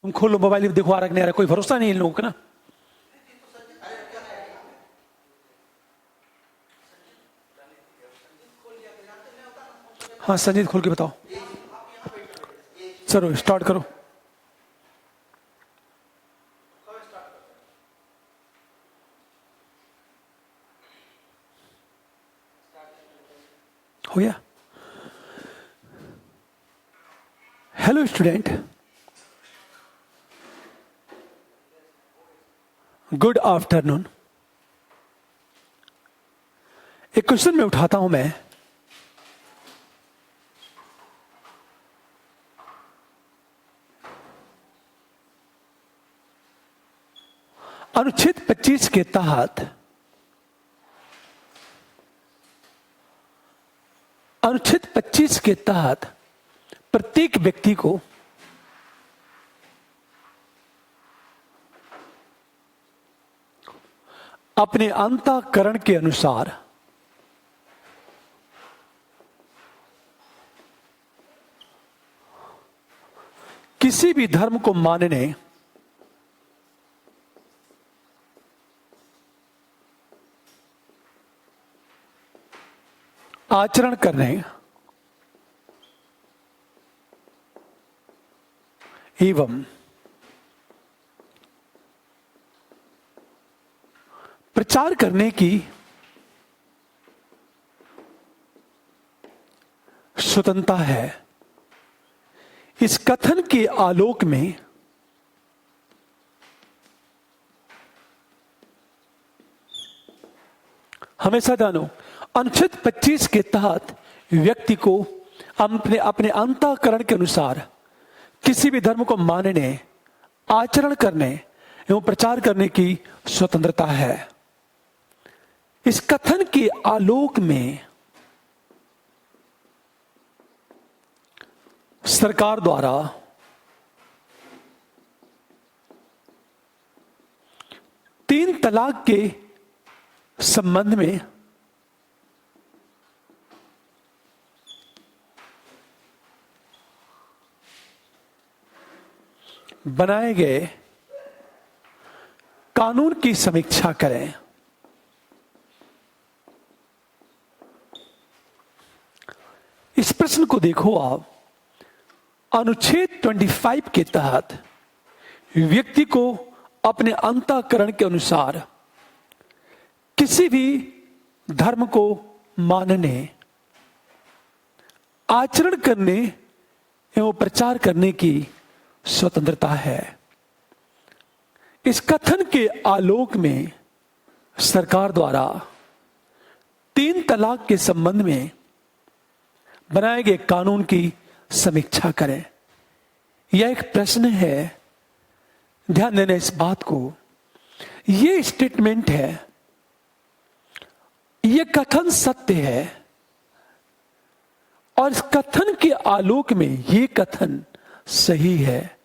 तुम खोलो मोबाइल, देखो आ रहा नहीं आ रहा, कोई भरोसा नहीं इन लोगों का ना। हाँ संजीत, खोल के बताओ। चलो स्टार्ट करो। हो गया। Hello student, good afternoon. एक क्वेश्चन में उठाता हूं मैं। अनुच्छेद 25 के तहत प्रत्येक व्यक्ति को अपने अंतःकरण के अनुसार किसी भी धर्म को मानने, आचरण करने एवं प्रचार करने की स्वतंत्रता है। इस कथन के आलोक में हमेशा जानो, अनुच्छेद 25 के तहत व्यक्ति को अपने अंतःकरण के अनुसार किसी भी धर्म को मानने, आचरण करने एवं प्रचार करने की स्वतंत्रता है। इस कथन के आलोक में सरकार द्वारा तीन तलाक के संबंध में बनाए गए कानून की समीक्षा करें। इस प्रश्न को देखो आप। अनुच्छेद 25 के तहत व्यक्ति को अपने अंतःकरण के अनुसार किसी भी धर्म को मानने, आचरण करने एवं प्रचार करने की स्वतंत्रता है। इस कथन के आलोक में सरकार द्वारा तीन तलाक के संबंध में बनाए गए कानून की समीक्षा करें। यह एक प्रश्न है, ध्यान देना इस बात को। यह स्टेटमेंट है, यह कथन सत्य है और इस कथन के आलोक में यह कथन सही है।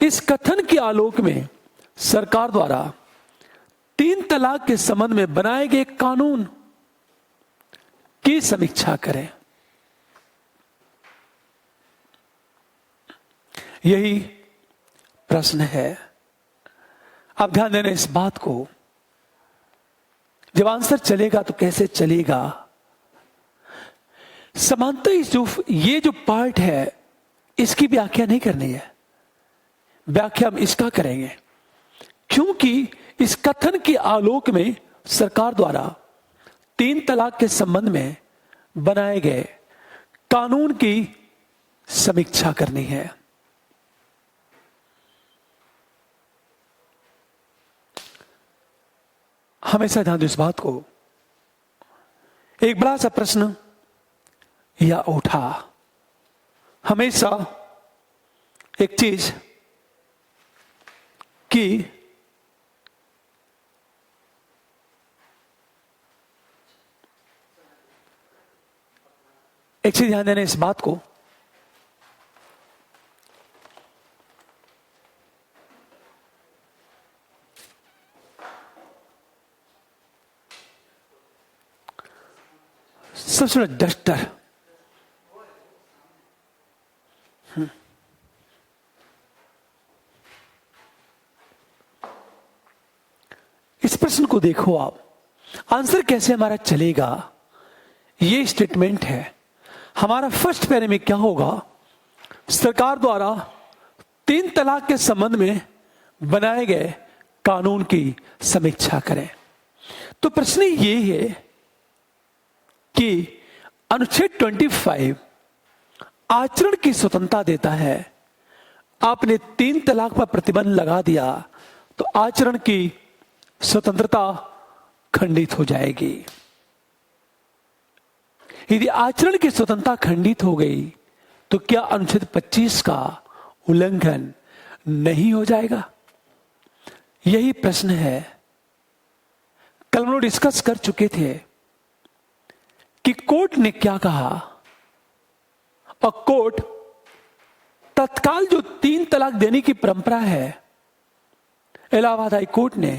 इस कथन के आलोक में सरकार द्वारा तीन तलाक के संबंध में बनाए गए कानून की समीक्षा करें। यही प्रश्न है। अब ध्यान देना इस बात को। जब आंसर चलेगा तो कैसे चलेगा? समानता ये जो पार्ट है इसकी व्याख्या नहीं करनी है। व्याख्या हम इसका करेंगे क्योंकि इस कथन के आलोक में सरकार द्वारा तीन तलाक के संबंध में बनाए गए कानून की समीक्षा करनी है। हमेशा ध्यान दो इस बात को। एक बड़ा सा प्रश्न या उठा, हमेशा एक चीज कि एक चीज ध्यान देना इस बात को। सबसे बड़ा डस्टर प्रश्न को देखो आप, आंसर कैसे हमारा चलेगा, ये स्टेटमेंट है हमारा। फर्स्ट पैरे में क्या होगा, सरकार द्वारा 3 तलाक के संबंध में बनाए गए कानून की समीक्षा करें। तो प्रश्न ये है कि अनुच्छेद 25 आचरण की स्वतंत्रता देता है। आपने 3 तलाक पर प्रतिबंध लगा दिया तो आचरण की स्वतंत्रता खंडित हो जाएगी। यदि आचरण की स्वतंत्रता खंडित हो गई तो क्या अनुच्छेद 25 का उल्लंघन नहीं हो जाएगा? यही प्रश्न है। कल हम लोग डिस्कस कर चुके थे कि कोर्ट ने क्या कहा, और कोर्ट तत्काल जो 3 तलाक देने की परंपरा है, इलाहाबाद हाई कोर्ट ने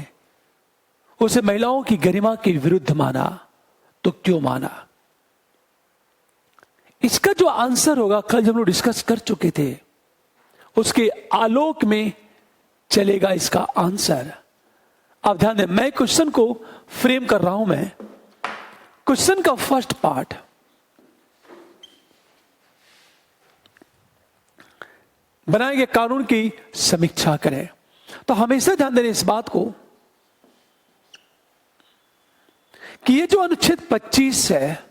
उसे महिलाओं की गरिमा के विरुद्ध माना। तो क्यों माना? इसका जो आंसर होगा, कल जब हम लोग डिस्कस कर चुके थे, उसके आलोक में चलेगा इसका आंसर। आप ध्यान दें, मैं क्वेश्चन को फ्रेम कर रहा हूं। मैं क्वेश्चन का फर्स्ट पार्ट, बनाए गए कानून की समीक्षा करें। तो हमेशा ध्यान दें इस बात को कि ये जो अनुच्छेद 25 है,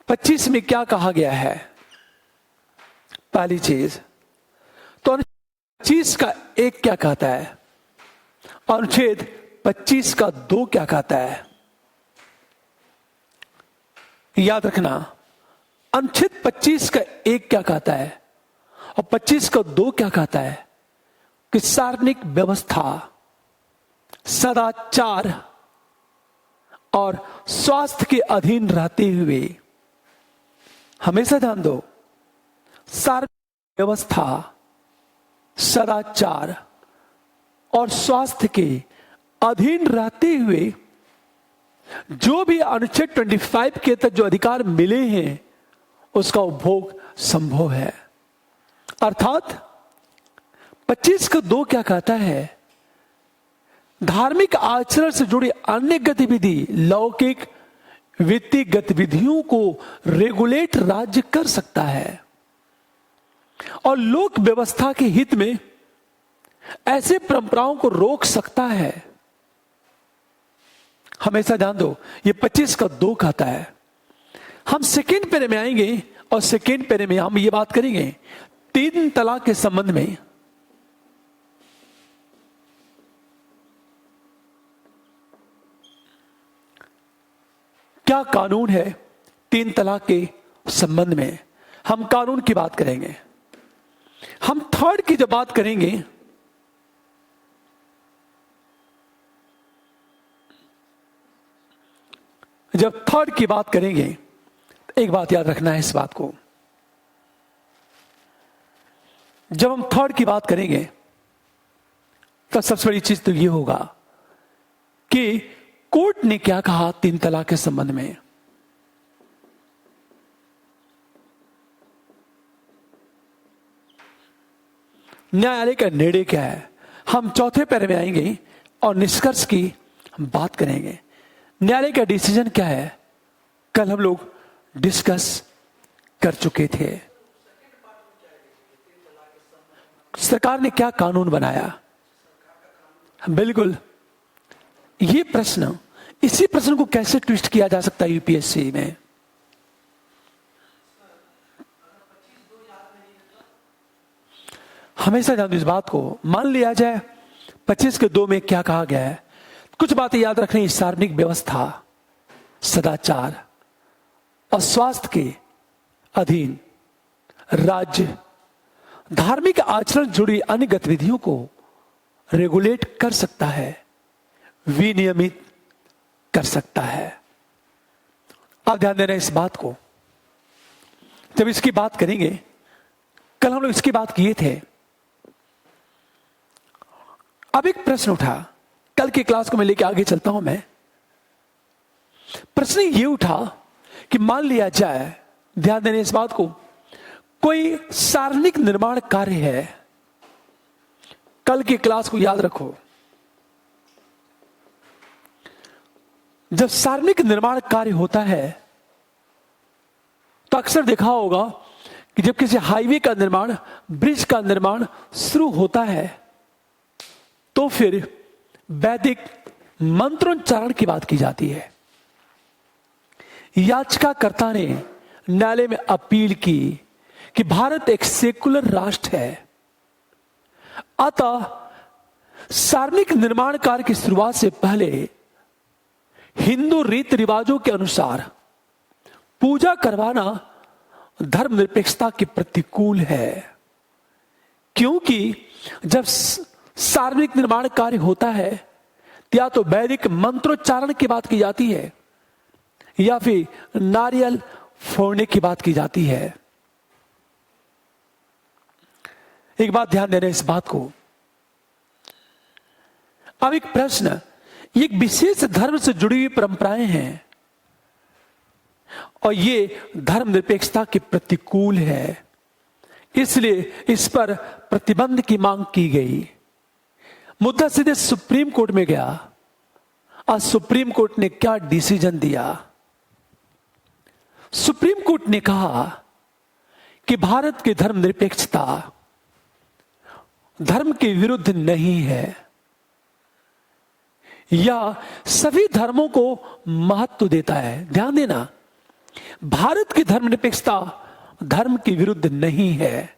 25 में क्या कहा गया है? पहली चीज तो अनुच्छेद 25 का 1 क्या कहता है, अनुच्छेद 25 का 2 क्या कहता है? याद रखना, अनुच्छेद 25 का 1 क्या कहता है और 25 का 2 क्या कहता है कि सार्वजनिक व्यवस्था, सदाचार और स्वास्थ्य के अधीन रहते हुए, हमेशा ध्यान दो, सार्वजनिक व्यवस्था, सदाचार और स्वास्थ्य के अधीन रहते हुए जो भी अनुच्छेद 25 के तहत जो अधिकार मिले हैं उसका उपभोग संभव है। अर्थात 25 का 2 क्या कहता है? धार्मिक आचरण से जुड़ी अन्य गतिविधि, लौकिक वित्तीय गतिविधियों को रेगुलेट राज्य कर सकता है और लोक व्यवस्था के हित में ऐसे परंपराओं को रोक सकता है। हमेशा ध्यान दो, ये 25 का 2 कहता है। हम सेकेंड पैरे में आएंगे और सेकेंड पैरे में हम ये बात करेंगे 3 तलाक के संबंध में। क्या कानून है 3 तलाक के संबंध में? हम कानून की बात करेंगे। हम थर्ड की जब बात करेंगे, जब थर्ड की बात करेंगे, एक बात याद रखना है इस बात को, जब हम थर्ड की बात करेंगे तो सबसे बड़ी चीज तो यह होगा कि कोर्ट ने क्या कहा 3 तलाक के संबंध में। न्यायालय का निर्णय क्या है? हम चौथे पैरे में आएंगे और निष्कर्ष की हम बात करेंगे। न्यायालय का डिसीजन क्या है, कल हम लोग डिस्कस कर चुके थे। सरकार ने क्या कानून बनाया? बिल्कुल, ये प्रश्न, इसी प्रश्न को कैसे ट्विस्ट किया जा सकता है यूपीएससी में? हमेशा ध्यान दो इस बात को। मान लिया जाए 25 के 2 में क्या कहा गया है, कुछ बातें याद रखनी। सार्वजनिक व्यवस्था, सदाचार और स्वास्थ्य के अधीन राज्य धार्मिक आचरण जुड़ी अन्य गतिविधियों को रेगुलेट कर सकता है, विनियमित कर सकता है। आप ध्यान देना इस बात को। जब इसकी बात करेंगे, कल हम लोग इसकी बात किए थे। अब एक प्रश्न उठा, कल की क्लास को मैं लेके आगे चलता हूं। मैं प्रश्न ये उठा कि मान लिया जाए, ध्यान देने इस बात को, कोई सार्वजनिक निर्माण कार्य है। कल की क्लास को याद रखो, जब सार्वजनिक निर्माण कार्य होता है तो अक्सर देखा होगा कि जब किसी हाईवे का निर्माण, ब्रिज का निर्माण शुरू होता है तो फिर वैदिक मंत्रोच्चारण की बात की जाती है। याचिकाकर्ता ने न्यायालय में अपील की कि भारत एक सेकुलर राष्ट्र है, अतः सार्वजनिक निर्माण कार्य की शुरुआत से पहले हिंदू रीति रिवाजों के अनुसार पूजा करवाना धर्मनिरपेक्षता के प्रतिकूल है, क्योंकि जब सार्वजनिक निर्माण कार्य होता है या तो वैदिक मंत्रोच्चारण की बात की जाती है या फिर नारियल फोड़ने की बात की जाती है। एक बात ध्यान देना इस बात को। अब एक प्रश्न, एक विशेष धर्म से जुड़ी हुई परंपराएं हैं और ये धर्मनिरपेक्षता के प्रतिकूल है, इसलिए इस पर प्रतिबंध की मांग की गई। मुद्दा सीधे सुप्रीम कोर्ट में गया। आज सुप्रीम कोर्ट ने क्या डिसीजन दिया? सुप्रीम कोर्ट ने कहा कि भारत की धर्मनिरपेक्षता धर्म के विरुद्ध नहीं है, या सभी धर्मों को महत्व देता है। ध्यान देना, भारत की धर्मनिरपेक्षता धर्म के विरुद्ध नहीं है,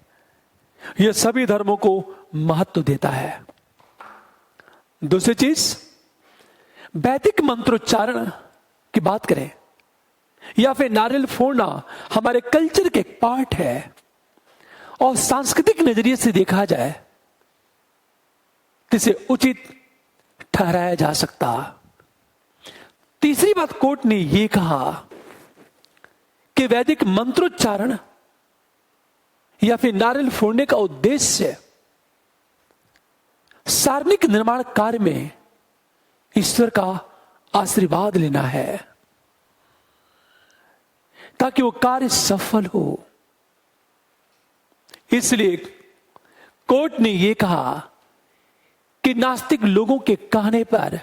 यह सभी धर्मों को महत्व देता है। दूसरी चीज, वैदिक मंत्रोच्चारण की बात करें या फिर नारियल फोड़ना हमारे कल्चर के एक पार्ट है और सांस्कृतिक नजरिए से देखा जाए तो इसे उचित ठहराया जा सकता। तीसरी बात, कोर्ट ने यह कहा कि वैदिक मंत्रोच्चारण या फिर नारियल फोड़ने का उद्देश्य सार्वजनिक निर्माण कार्य में ईश्वर का आशीर्वाद लेना है ताकि वो कार्य सफल हो। इसलिए कोर्ट ने यह कहा कि नास्तिक लोगों के कहने पर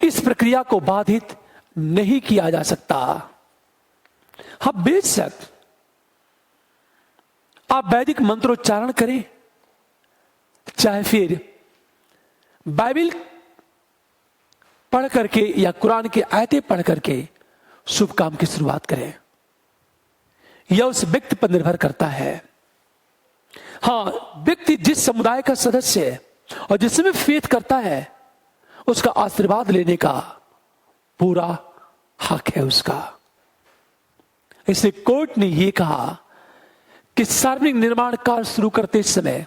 इस प्रक्रिया को बाधित नहीं किया जा सकता। हाँ, बेशक आप वैदिक मंत्रोच्चारण करें, चाहे फिर बाइबल पढ़ करके या कुरान की आयतें पढ़ करके शुभ काम की शुरुआत करें, यह उस व्यक्ति पर निर्भर करता है। हां, व्यक्ति जिस समुदाय का सदस्य है और जिसमें फेथ करता है उसका आशीर्वाद लेने का पूरा हक है उसका। इसलिए कोर्ट ने यह कहा कि सार्वजनिक निर्माण कार्य शुरू करते समय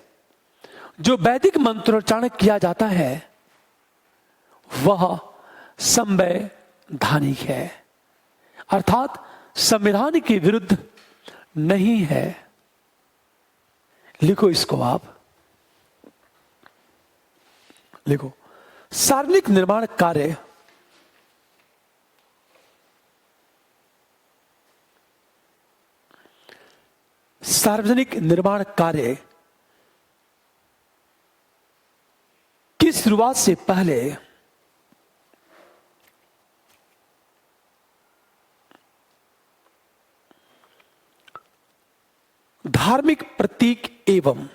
जो वैदिक मंत्रोच्चारण किया जाता है वह संवैधानिक है, अर्थात संविधान के विरुद्ध नहीं है। लिखो इसको, आप लिखो, सार्वजनिक निर्माण कार्य सार्वजनिक निर्माण कार्य की शुरुआत से पहले धार्मिक प्रतीक एवं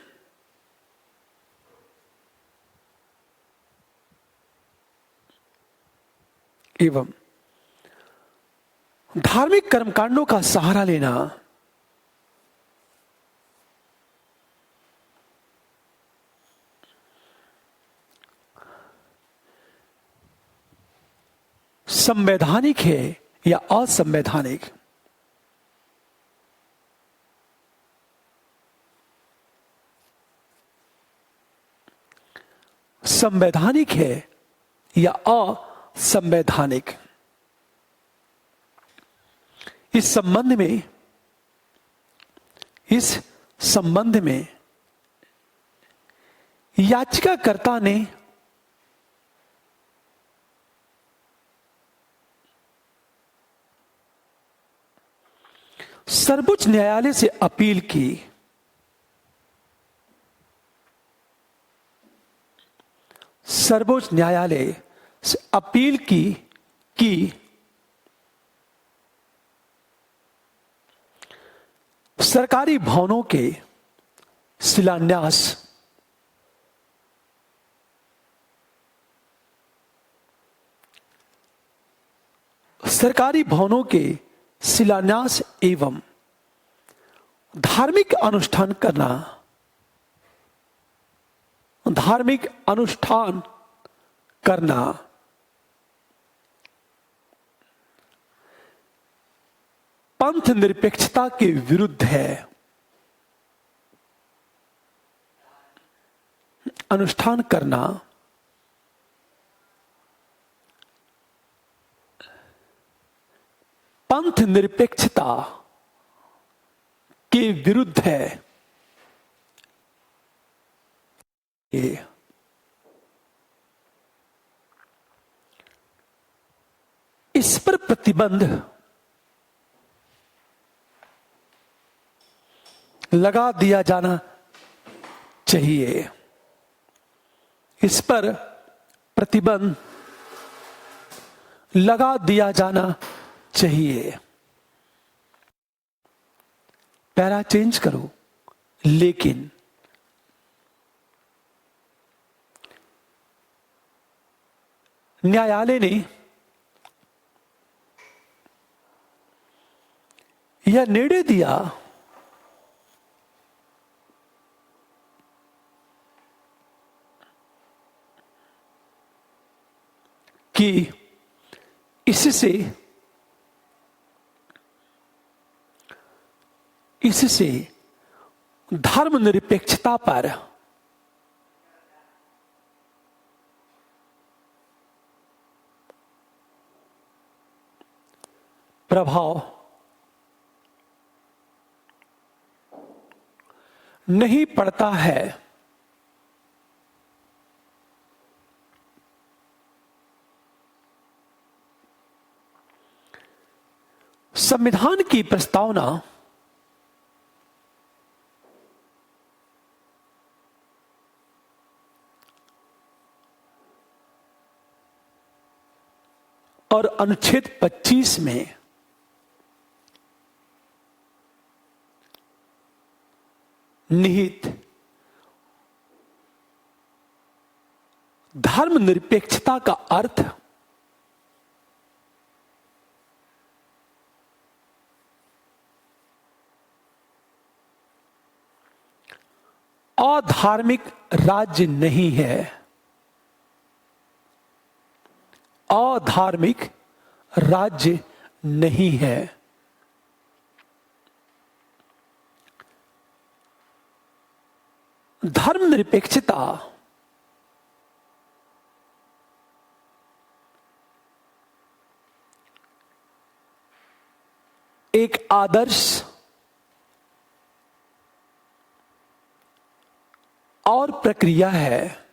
धार्मिक कर्मकांडों का सहारा लेना संवैधानिक है या असंवैधानिक? संवैधानिक है या असंवैधानिक? इस संबंध में याचिकाकर्ता ने सर्वोच्च न्यायालय से अपील की। सर्वोच्च न्यायालय से अपील की कि सरकारी भवनों के शिलान्यास एवं धार्मिक अनुष्ठान करना पंथ निरपेक्षता के विरुद्ध है। अनुष्ठान करना पंथ निरपेक्षता के विरुद्ध है। इस पर प्रतिबंध लगा दिया जाना चाहिए। इस पर प्रतिबंध लगा दिया जाना चाहिए। पैरा चेंज करो। लेकिन न्यायालय ने यह निर्णय दिया कि इससे धर्मनिरपेक्षता पर प्रभाव नहीं पड़ता है। संविधान की प्रस्तावना और अनुच्छेद 25 में निहित धर्मनिरपेक्षता का अर्थ अधार्मिक राज्य नहीं है। अधार्मिक राज्य नहीं है। धर्मनिरपेक्षता एक आदर्श और प्रक्रिया है।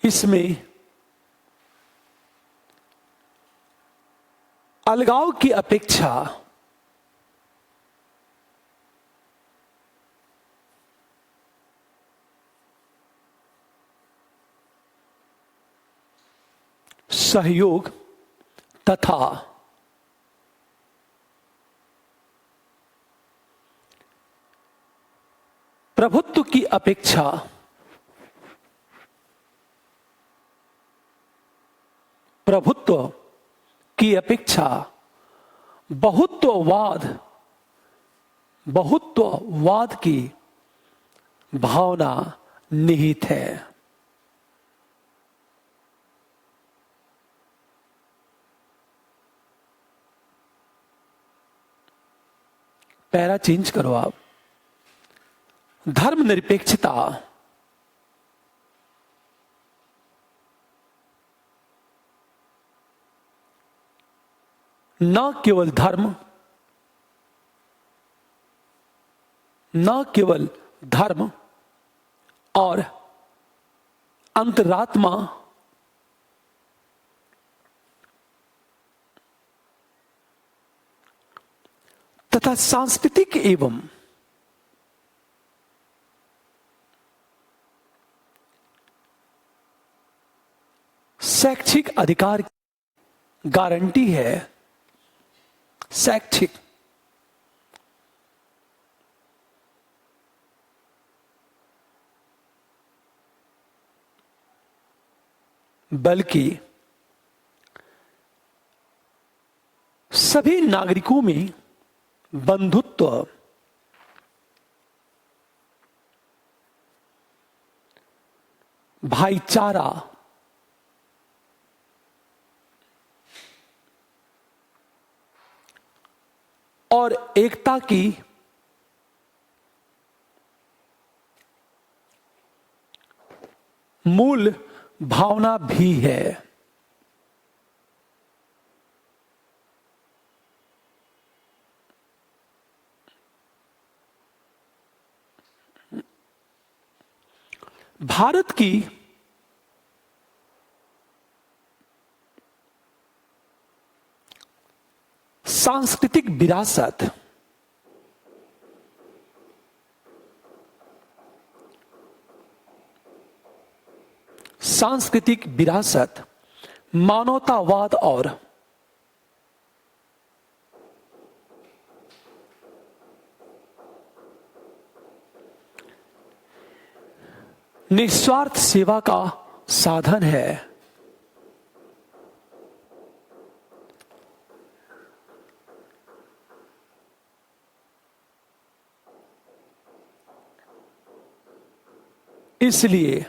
इसमें अलगाव की अपेक्षा सहयोग तथा प्रभुत्व की अपेक्षा बहुत्ववाद की भावना निहित है। पैरा चेंज करो आप। धर्मनिरपेक्षता न केवल धर्म और अंतरात्मा तथा सांस्कृतिक एवं शैक्षिक अधिकार की गारंटी है। शैक्षिक, बल्कि सभी नागरिकों में बंधुत्व, भाईचारा और एकता की मूल भावना भी है। भारत की सांस्कृतिक विरासत मानवतावाद और निस्वार्थ सेवा का साधन है। इसलिए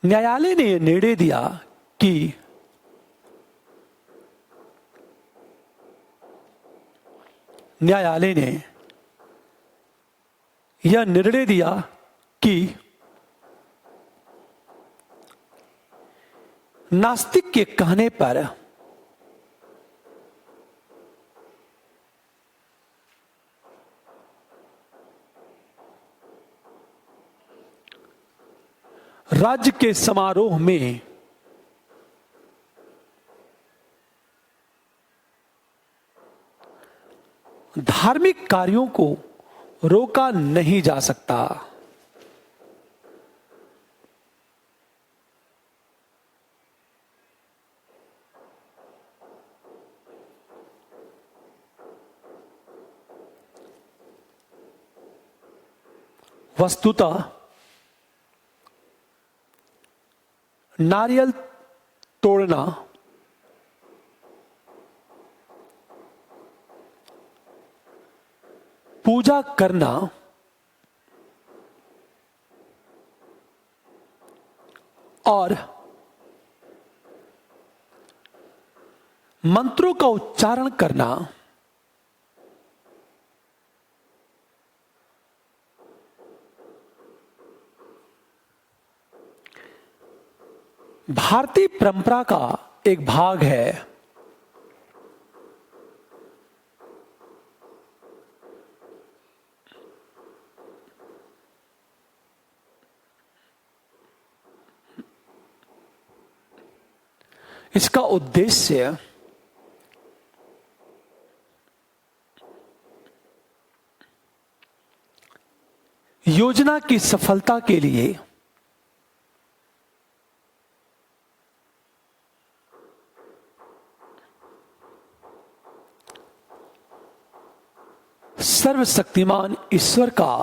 न्यायालय ने निर्णय दिया कि यह निर्णय दिया कि नास्तिक के कहने पर राज्य के समारोह में धार्मिक कार्यों को रोका नहीं जा सकता। वस्तुतः नारियल तोड़ना पूजा करना और मंत्रों का उच्चारण करना भारतीय परंपरा का एक भाग है। इसका उद्देश्य योजना की सफलता के लिए सर्वशक्तिमान ईश्वर का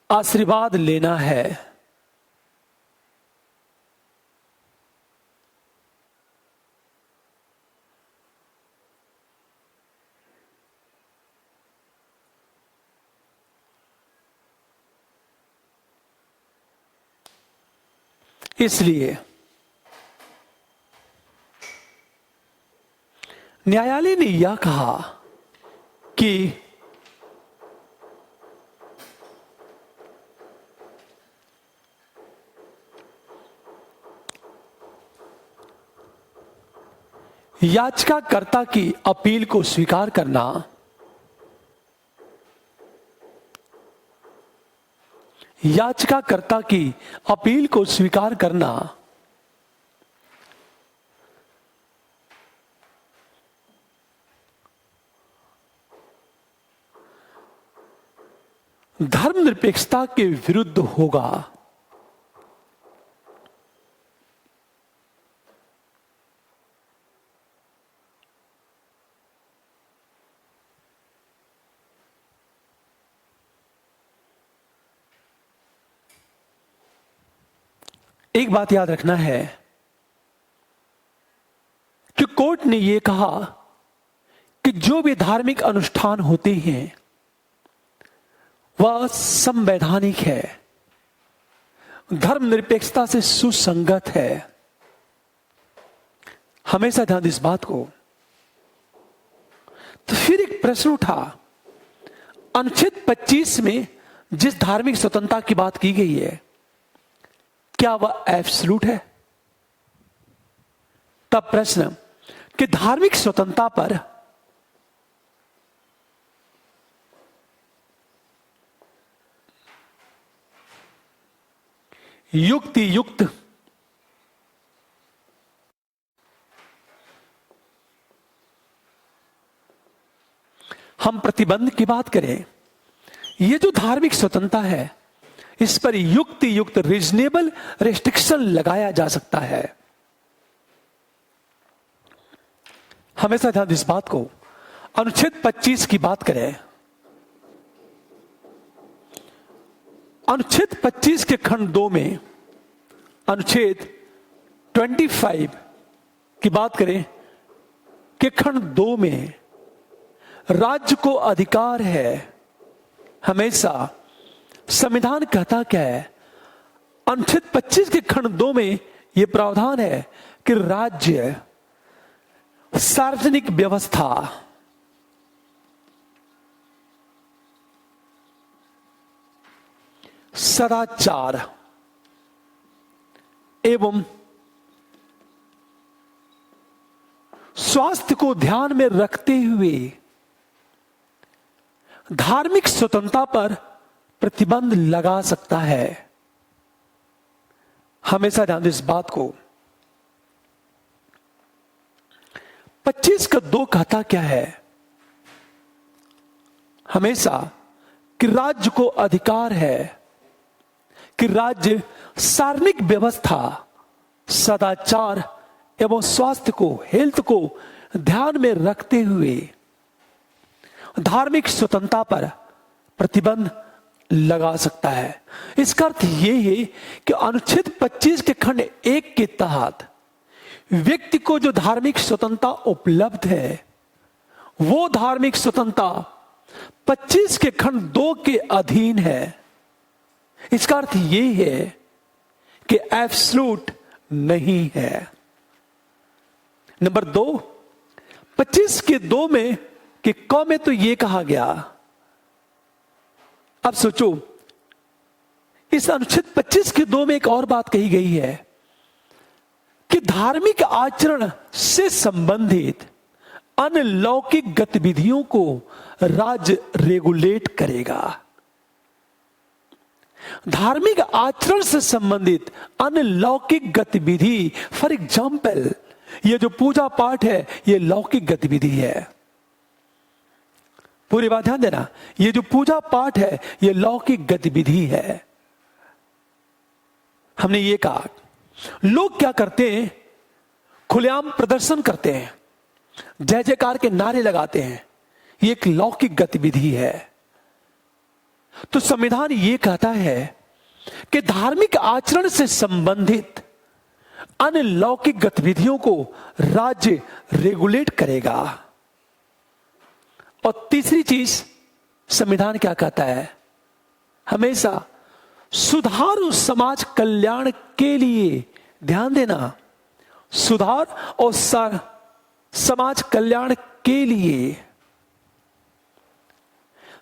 आशीर्वाद लेना है। इसलिए न्यायालय ने यह कहा कि याचिकाकर्ता की अपील को स्वीकार करना धर्मनिरपेक्षता के विरुद्ध होगा। एक बात याद रखना है कि कोर्ट ने यह कहा कि जो भी धार्मिक अनुष्ठान होते हैं वह संवैधानिक है, धर्मनिरपेक्षता से सुसंगत है। हमेशा ध्यान दें इस बात को। तो फिर एक प्रश्न उठा, अनुच्छेद 25 में जिस धार्मिक स्वतंत्रता की बात की गई है, क्या वह एब्सोल्यूट है? तब प्रश्न कि धार्मिक स्वतंत्रता पर युक्ति युक्त हम प्रतिबंध की बात करें, यह जो धार्मिक स्वतंत्रता है इस पर युक्ति युक्त रीजनेबल रेस्ट्रिक्शन लगाया जा सकता है। हमेशा ध्यान इस बात को। अनुच्छेद 25 की बात करें, अनुच्छेद 25 के खंड 2 में अनुच्छेद 25 की बात करें कि खंड 2 में राज्य को अधिकार है, हमेशा संविधान कहता क्या है? अनुच्छेद 25 के खंड 2 में यह प्रावधान है कि राज्य सार्वजनिक व्यवस्था, सदाचार एवं स्वास्थ्य को ध्यान में रखते हुए धार्मिक स्वतंत्रता पर प्रतिबंध लगा सकता है। हमेशा ध्यान दें इस बात को। 25 का 2 कहता क्या है? हमेशा कि राज्य को अधिकार है कि राज्य सार्वजनिक व्यवस्था, सदाचार एवं स्वास्थ्य को, हेल्थ को ध्यान में रखते हुए धार्मिक स्वतंत्रता पर प्रतिबंध लगा सकता है। इसका अर्थ यह है कि अनुच्छेद 25 के खंड 1 के तहत व्यक्ति को जो धार्मिक स्वतंत्रता उपलब्ध है, वो धार्मिक स्वतंत्रता 25 के खंड 2 के अधीन है। इसका अर्थ यह है कि एब्सोल्यूट नहीं है। नंबर 2, 25 के 2 में कि क में तो यह कहा गया, अब सोचो इस अनुच्छेद 25 के 2 में एक और बात कही गई है कि धार्मिक आचरण से संबंधित अनलौकिक गतिविधियों को राज्य रेगुलेट करेगा। धार्मिक आचरण से संबंधित अनलौकिक गतिविधि, फॉर एग्जाम्पल ये जो पूजा पाठ है ये लौकिक गतिविधि है। पूरी बात ध्यान देना, ये जो पूजा पाठ है ये लौकिक गतिविधि है। हमने ये कहा लोग क्या करते हैं, खुलेआम प्रदर्शन करते हैं, जय जयकार के नारे लगाते हैं, ये एक लौकिक गतिविधि है। तो संविधान ये कहता है कि धार्मिक आचरण से संबंधित अनलौकिक गतिविधियों को राज्य रेगुलेट करेगा। और तीसरी चीज संविधान क्या कहता है? हमेशा सुधार समाज कल्याण के लिए, ध्यान देना, सुधार और समाज कल्याण के लिए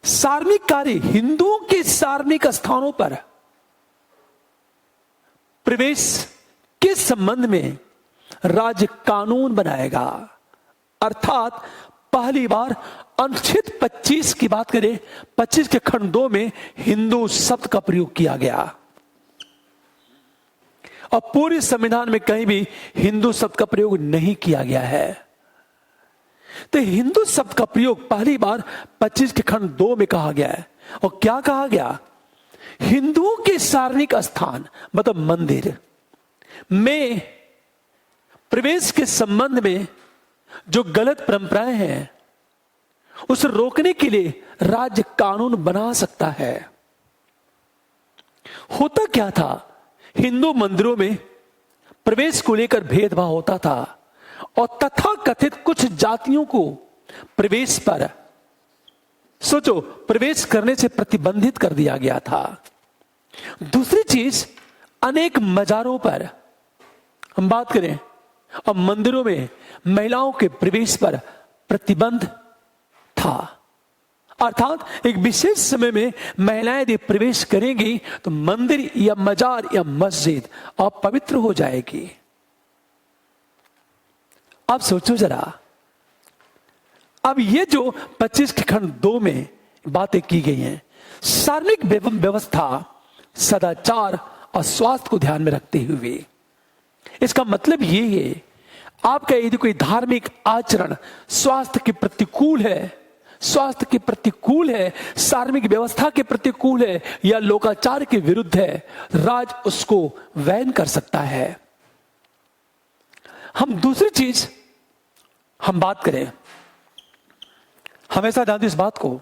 सार्वजनिक कार्य, हिंदुओं के सार्वजनिक स्थानों पर प्रवेश के संबंध में राज्य कानून बनाएगा। अर्थात पहली बार अनुच्छेद 25 की बात करें, 25 के खंड 2 में हिंदू शब्द का प्रयोग किया गया और पूरे संविधान में कहीं भी हिंदू शब्द का प्रयोग नहीं किया गया है। तो हिंदू शब्द का प्रयोग पहली बार 25 के खंड 2 में कहा गया है। और क्या कहा गया? हिंदुओं के सार्वजनिक स्थान मतलब मंदिर में प्रवेश के संबंध में जो गलत परंपराएं हैं उसे रोकने के लिए राज्य कानून बना सकता है। होता क्या था, हिंदू मंदिरों में प्रवेश को लेकर भेदभाव होता था और तथाकथित कुछ जातियों को प्रवेश पर सोचो प्रवेश करने से प्रतिबंधित कर दिया गया था। दूसरी चीज, अनेक मजारों पर हम बात करें और मंदिरों में महिलाओं के प्रवेश पर प्रतिबंध था। अर्थात एक विशेष समय में महिलाएं यदि प्रवेश करेंगी तो मंदिर या मजार या मस्जिद अपवित्र हो जाएगी। अब सोचो जरा, अब ये जो 25 के खंड 2 में बातें की गई हैं, सार्वजनिक व्यवस्था, सदाचार और स्वास्थ्य को ध्यान में रखते हुए, इसका मतलब ये है आपका यदि कोई धार्मिक आचरण स्वास्थ्य के प्रतिकूल है, सार्वजनिक व्यवस्था के प्रतिकूल है या लोकाचार के विरुद्ध है, राज उसको बैन कर सकता है। हम दूसरी चीज हम बात करें, हमेशा ध्यान दें इस बात को,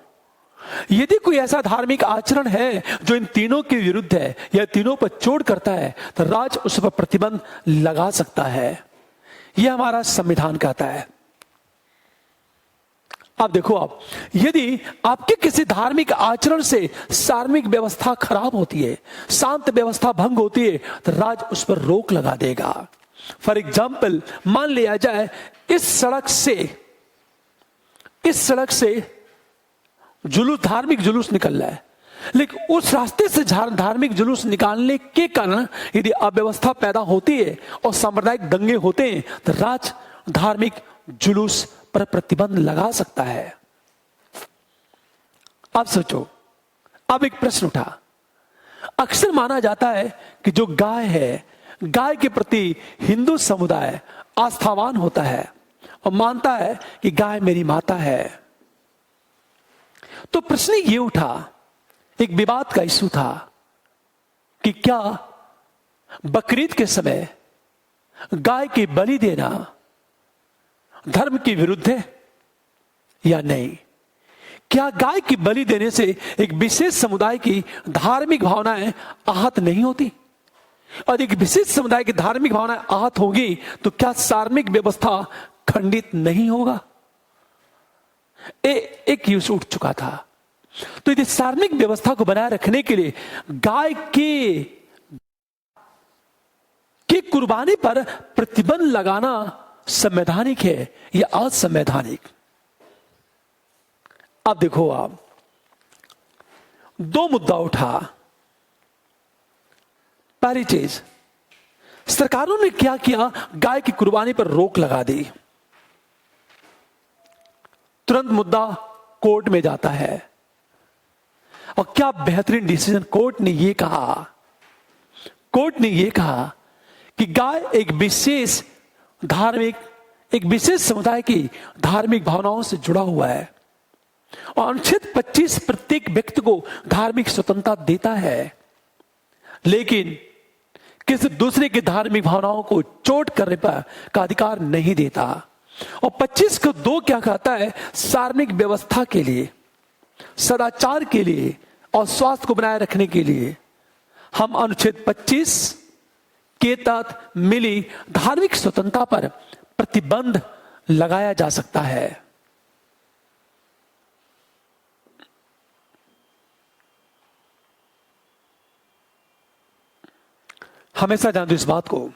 यदि कोई ऐसा धार्मिक आचरण है जो इन तीनों के विरुद्ध है या तीनों पर चोट करता है तो राज उस पर प्रतिबंध लगा सकता है। यह हमारा संविधान कहता है। अब देखो, आप यदि आपके किसी धार्मिक आचरण से सार्वजनिक व्यवस्था खराब होती है, शांत व्यवस्था भंग होती है, तो राज उस पर रोक लगा देगा। फॉर एग्जाम्पल, मान लिया जाए इस सड़क से धार्मिक जुलूस निकल रहा है, लेकिन उस रास्ते से धार्मिक जुलूस निकालने के कारण यदि अव्यवस्था पैदा होती है और सांप्रदायिक दंगे होते हैं तो राज धार्मिक जुलूस पर प्रतिबंध लगा सकता है। अब सोचो, अब एक प्रश्न उठा, अक्सर माना जाता है कि जो गाय है, गाय के प्रति हिंदू समुदाय आस्थावान होता है और मानता है कि गाय मेरी माता है। तो प्रश्न ये उठा, एक विवाद का इशू था कि क्या बकरीद के समय गाय की बलि देना धर्म के विरुद्ध है या नहीं? क्या गाय की बलि देने से एक विशेष समुदाय की धार्मिक भावनाएं आहत नहीं होती? और एक विशेष समुदाय की धार्मिक भावनाएं आहत होगी तो क्या सार्वजनिक व्यवस्था खंडित नहीं होगा? एक इशू उठ चुका था। तो यदि सार्वजनिक व्यवस्था को बनाए रखने के लिए गाय के कुर्बानी पर प्रतिबंध लगाना संवैधानिक है या असंवैधानिक? अब देखो, आप दो मुद्दा उठा। पहली चीज, सरकारों ने क्या किया, गाय की कुर्बानी पर रोक लगा दी। तुरंत मुद्दा कोर्ट में जाता है और क्या बेहतरीन डिसीजन कोर्ट ने यह कहा कि गाय एक विशेष समुदाय की धार्मिक भावनाओं से जुड़ा हुआ है और अनुच्छेद 25 प्रत्येक व्यक्ति को धार्मिक स्वतंत्रता देता है, लेकिन किसी दूसरे की धार्मिक भावनाओं को चोट करने पर का अधिकार नहीं देता। और 25 को 2 क्या कहता है, सार्वजनिक व्यवस्था के लिए, सदाचार के लिए और स्वास्थ्य को बनाए रखने के लिए हम अनुच्छेद 25 के तहत मिली धार्मिक स्वतंत्रता पर प्रतिबंध लगाया जा सकता है। हमेशा ध्यान दो इस बात को।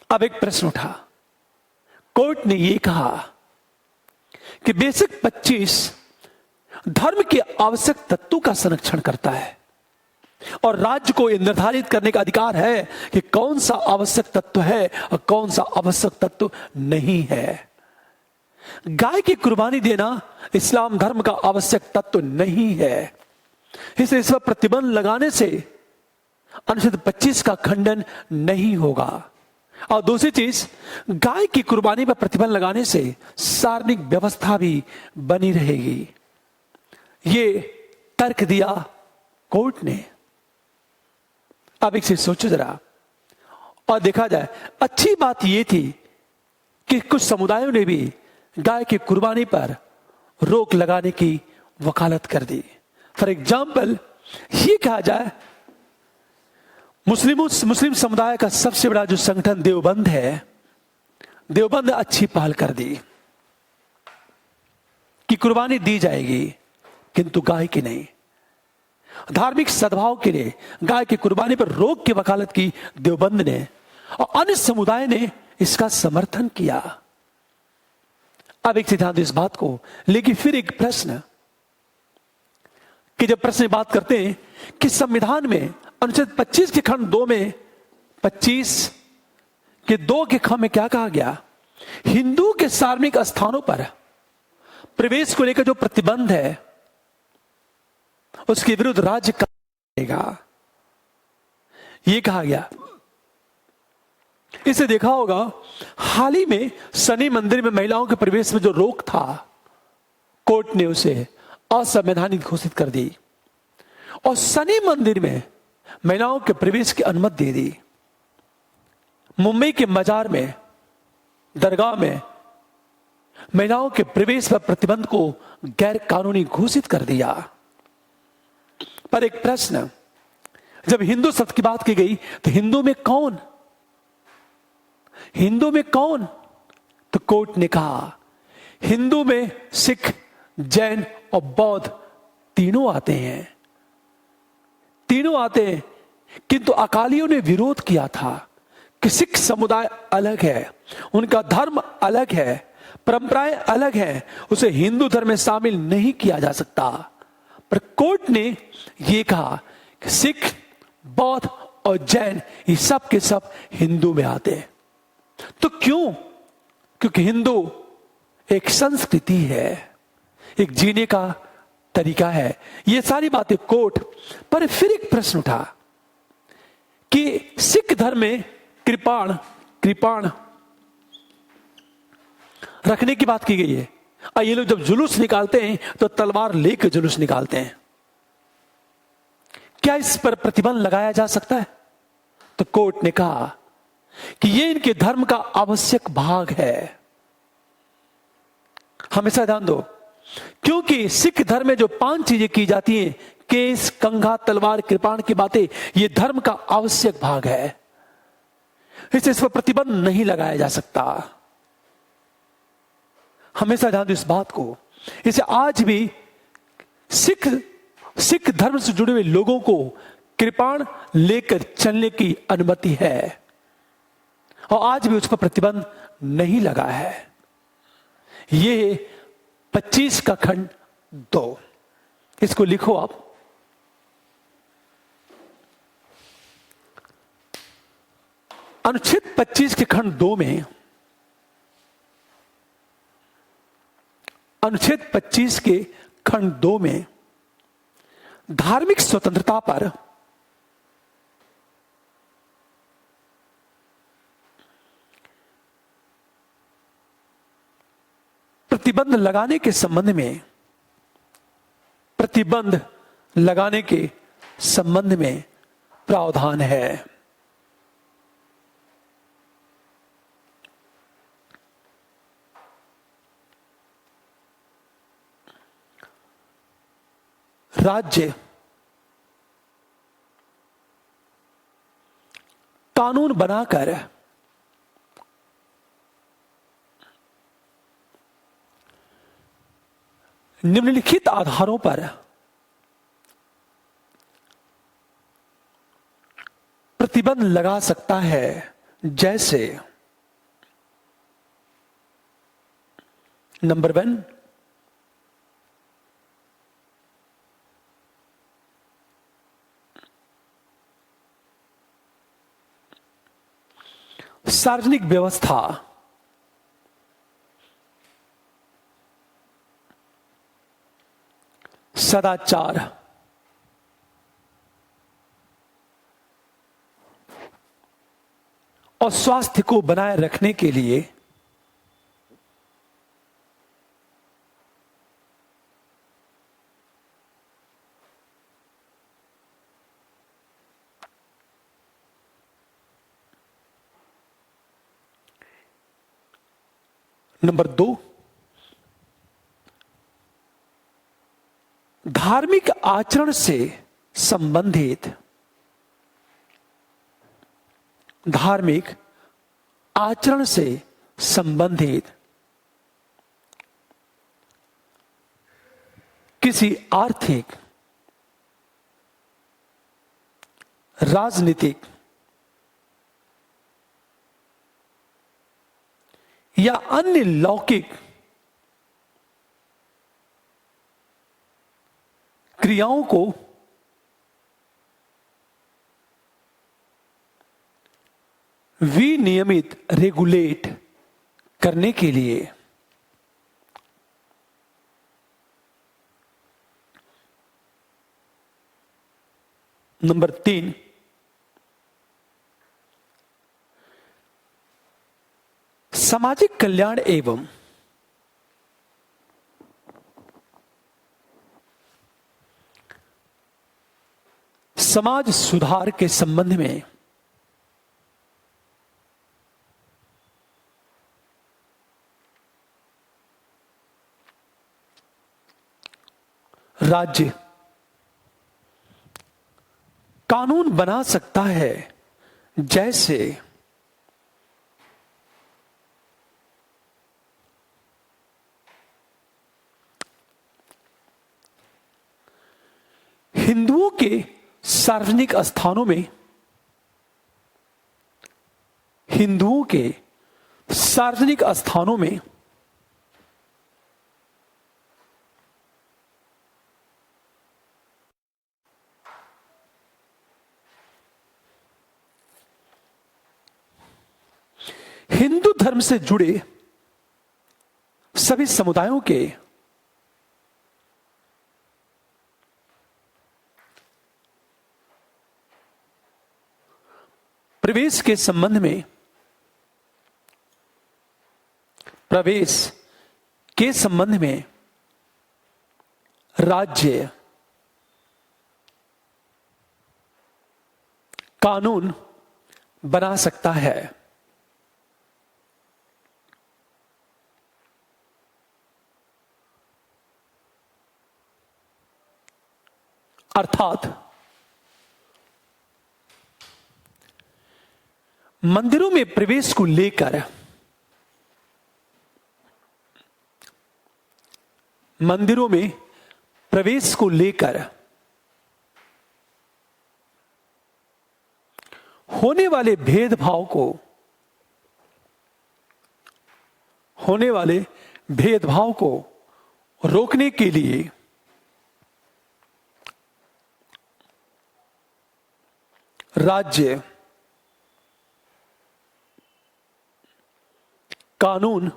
अब एक प्रश्न उठा, कोर्ट ने यह कहा कि बेसिक 25 धर्म के आवश्यक तत्वों का संरक्षण करता है और राज्य को यह निर्धारित करने का अधिकार है कि कौन सा आवश्यक तत्व है और कौन सा आवश्यक तत्व नहीं है। गाय की कुर्बानी देना इस्लाम धर्म का आवश्यक तत्व नहीं है, इसलिए इस पर प्रतिबंध लगाने से अनुच्छेद 25 का खंडन नहीं होगा। और दूसरी चीज, गाय की कुर्बानी पर प्रतिबंध लगाने से सार्वजनिक व्यवस्था भी बनी रहेगी। ये तर्क दिया कोर्ट ने। अब एक चीज सोचो जरा, और देखा जाए, अच्छी बात यह थी कि कुछ समुदायों ने भी गाय की कुर्बानी पर रोक लगाने की वकालत कर दी। फॉर एग्जाम्पल, ये कहा जाए, मुस्लिम समुदाय का सबसे बड़ा जो संगठन देवबंद है, देवबंद अच्छी पहल कर दी कि कुर्बानी दी जाएगी, किंतु गाय की नहीं। धार्मिक सद्भाव के लिए गाय की कुर्बानी पर रोक की वकालत की देवबंद ने, और अन्य समुदाय ने इसका समर्थन किया। अब एक ध्यान दो इस बात को, लेकिन फिर एक प्रश्न, कि जब प्रश्न बात करते हैं कि संविधान में अनुच्छेद 25 के खंड 2 में 25 के 2 के खंड में क्या कहा गया? हिंदू के सार्वजनिक स्थानों पर प्रवेश को लेकर जो प्रतिबंध है उसके विरुद्ध राज्य करेगा, यह कहा गया। इसे देखा होगा, हाल ही में शनि मंदिर में महिलाओं के प्रवेश में जो रोक था, कोर्ट ने उसे असंवैधानिक घोषित कर दी और शनि मंदिर में महिलाओं के प्रवेश की अनुमति दे दी। मुंबई के मजार में, दरगाह में महिलाओं के प्रवेश पर प्रतिबंध को गैर कानूनी घोषित कर दिया। पर एक प्रश्न, जब हिंदू शब्द की बात की गई तो हिंदू में कौन? हिंदू में कौन? तो कोर्ट ने कहा हिंदू में सिख, जैन और बौद्ध तीनों आते हैं, तीनों आते हैं। किंतु अकालियों ने विरोध किया था कि सिख समुदाय अलग है, उनका धर्म अलग है, परंपराएं अलग हैं, उसे हिंदू धर्म में शामिल नहीं किया जा सकता। पर कोर्ट ने यह कहा कि सिख, बौद्ध और जैन ये सब के सब हिंदू में आते हैं। तो क्यों? क्योंकि हिंदू एक संस्कृति है, एक जीने का तरीका है। ये सारी बातें कोर्ट। पर फिर एक प्रश्न उठा कि सिख धर्म में कृपाण रखने की बात की गई है, और ये लोग जब जुलूस निकालते हैं तो तलवार लेकर जुलूस निकालते हैं। क्या इस पर प्रतिबंध लगाया जा सकता है? तो कोर्ट ने कहा कि यह इनके धर्म का आवश्यक भाग है। हमेशा ध्यान दो, क्योंकि सिख धर्म में जो 5 चीजें की जाती हैं, केस, कंघा, तलवार, कृपाण की बातें, यह धर्म का आवश्यक भाग है, इससे इस पर प्रतिबंध नहीं लगाया जा सकता। हमेशा ध्यान दो इस बात को। इसे आज भी सिख धर्म से जुड़े हुए लोगों को कृपाण लेकर चलने की अनुमति है, और आज भी उस पर प्रतिबंध नहीं लगा है। यह 25 का खंड 2, इसको लिखो आप। अनुच्छेद 25 के खंड 2 में, अनुच्छेद 25 के खंड 2 में धार्मिक स्वतंत्रता पर प्रतिबंध लगाने के संबंध में, प्रतिबंध लगाने के संबंध में प्रावधान है। राज्य कानून बनाकर निम्नलिखित आधारों पर प्रतिबंध लगा सकता है, जैसे नंबर 1, सार्वजनिक व्यवस्था, सदाचार, और स्वास्थ्य को बनाए रखने के लिए नंबर 2, धार्मिक आचरण से संबंधित किसी आर्थिक, राजनीतिक या अन्य लौकिक क्रियाओं को विनियमित, रेगुलेट करने के लिए नंबर 3, सामाजिक कल्याण एवं समाज सुधार के संबंध में राज्य कानून बना सकता है, जैसे हिंदुओं के सार्वजनिक स्थानों में हिंदू धर्म से जुड़े सभी समुदायों के प्रवेश के संबंध में राज्य कानून बना सकता है। अर्थात मंदिरों में प्रवेश को लेकर होने वाले भेदभाव को रोकने के लिए राज्य कानून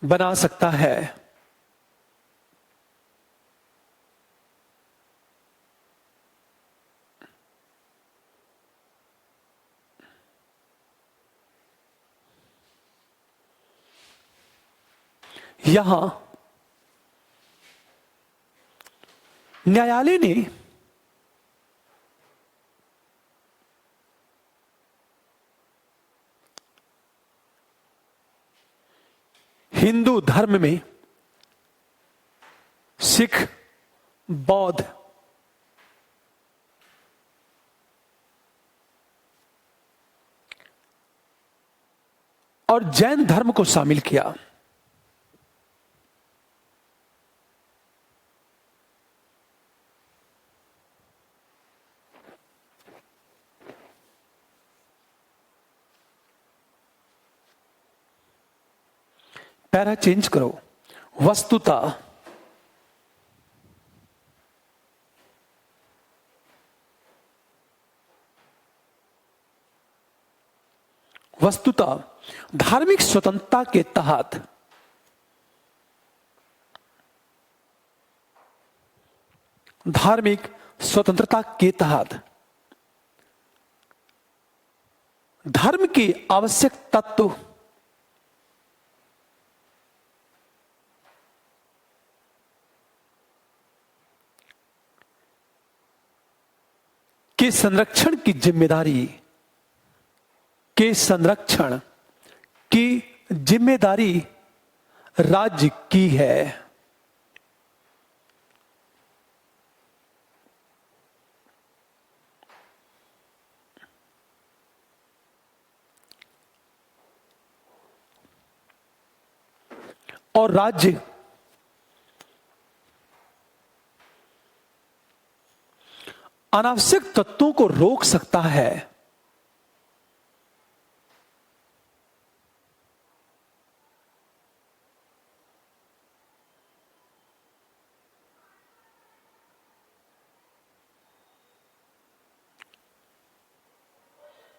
बना सकता है। यहां न्यायालय ने हिंदू धर्म में सिख, बौद्ध और जैन धर्म को शामिल किया। पैरा चेंज करो। वस्तुतः धार्मिक स्वतंत्रता के तहत धर्म की आवश्यक तत्व के संरक्षण की जिम्मेदारी राज्य की है। और राज्य अनावश्यक तत्वों को रोक सकता है।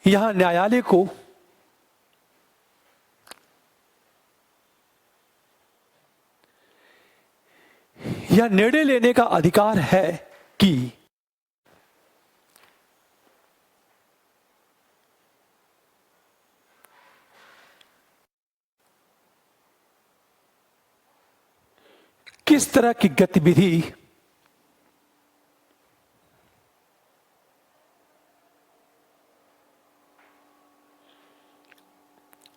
यहां न्यायालय को यह निर्णय लेने का अधिकार है कि किस तरह की गतिविधि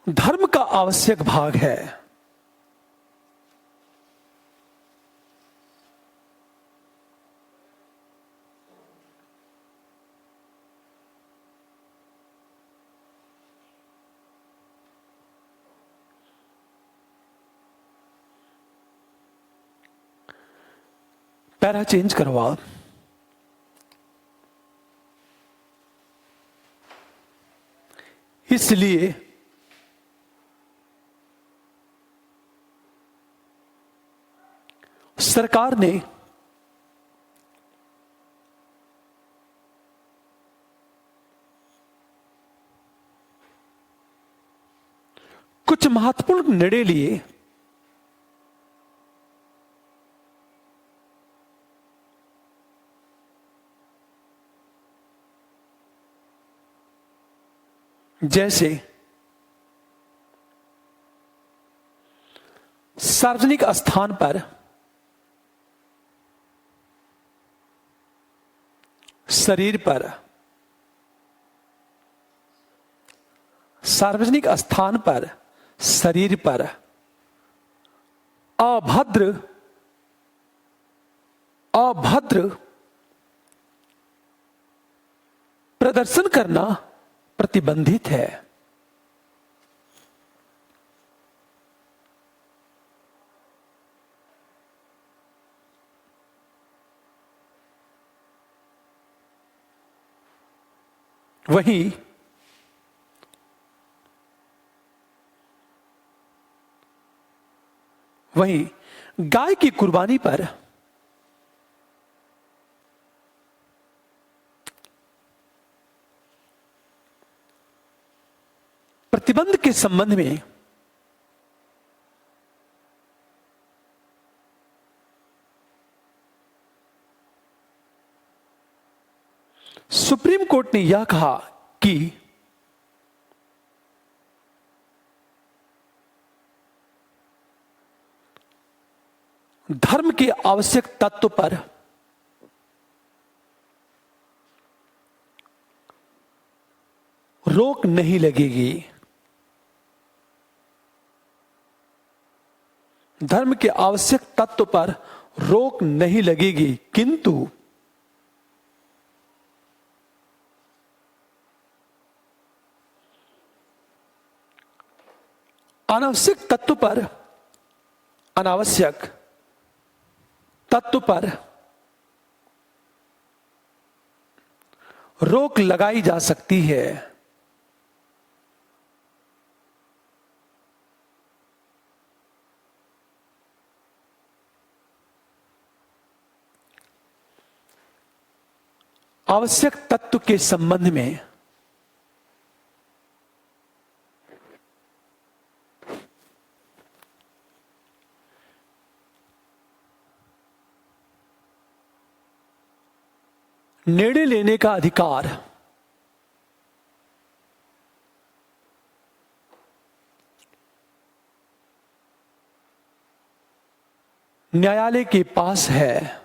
धर्म का आवश्यक भाग है। पैरा चेंज करवा। इसलिए सरकार ने कुछ महत्वपूर्ण निर्णय लिए जैसे सार्वजनिक स्थान पर शरीर पर सार्वजनिक स्थान पर शरीर पर अभद्र प्रदर्शन करना प्रतिबंधित है। वहीं गाय की कुर्बानी पर प्रतिबंध के संबंध में सुप्रीम कोर्ट ने यह कहा कि धर्म के आवश्यक तत्व पर रोक नहीं लगेगी। धर्म के आवश्यक तत्व पर रोक नहीं लगेगी, किंतु अनावश्यक तत्व पर रोक लगाई जा सकती है। आवश्यक तत्व के संबंध में निर्णय लेने का अधिकार न्यायालय के पास है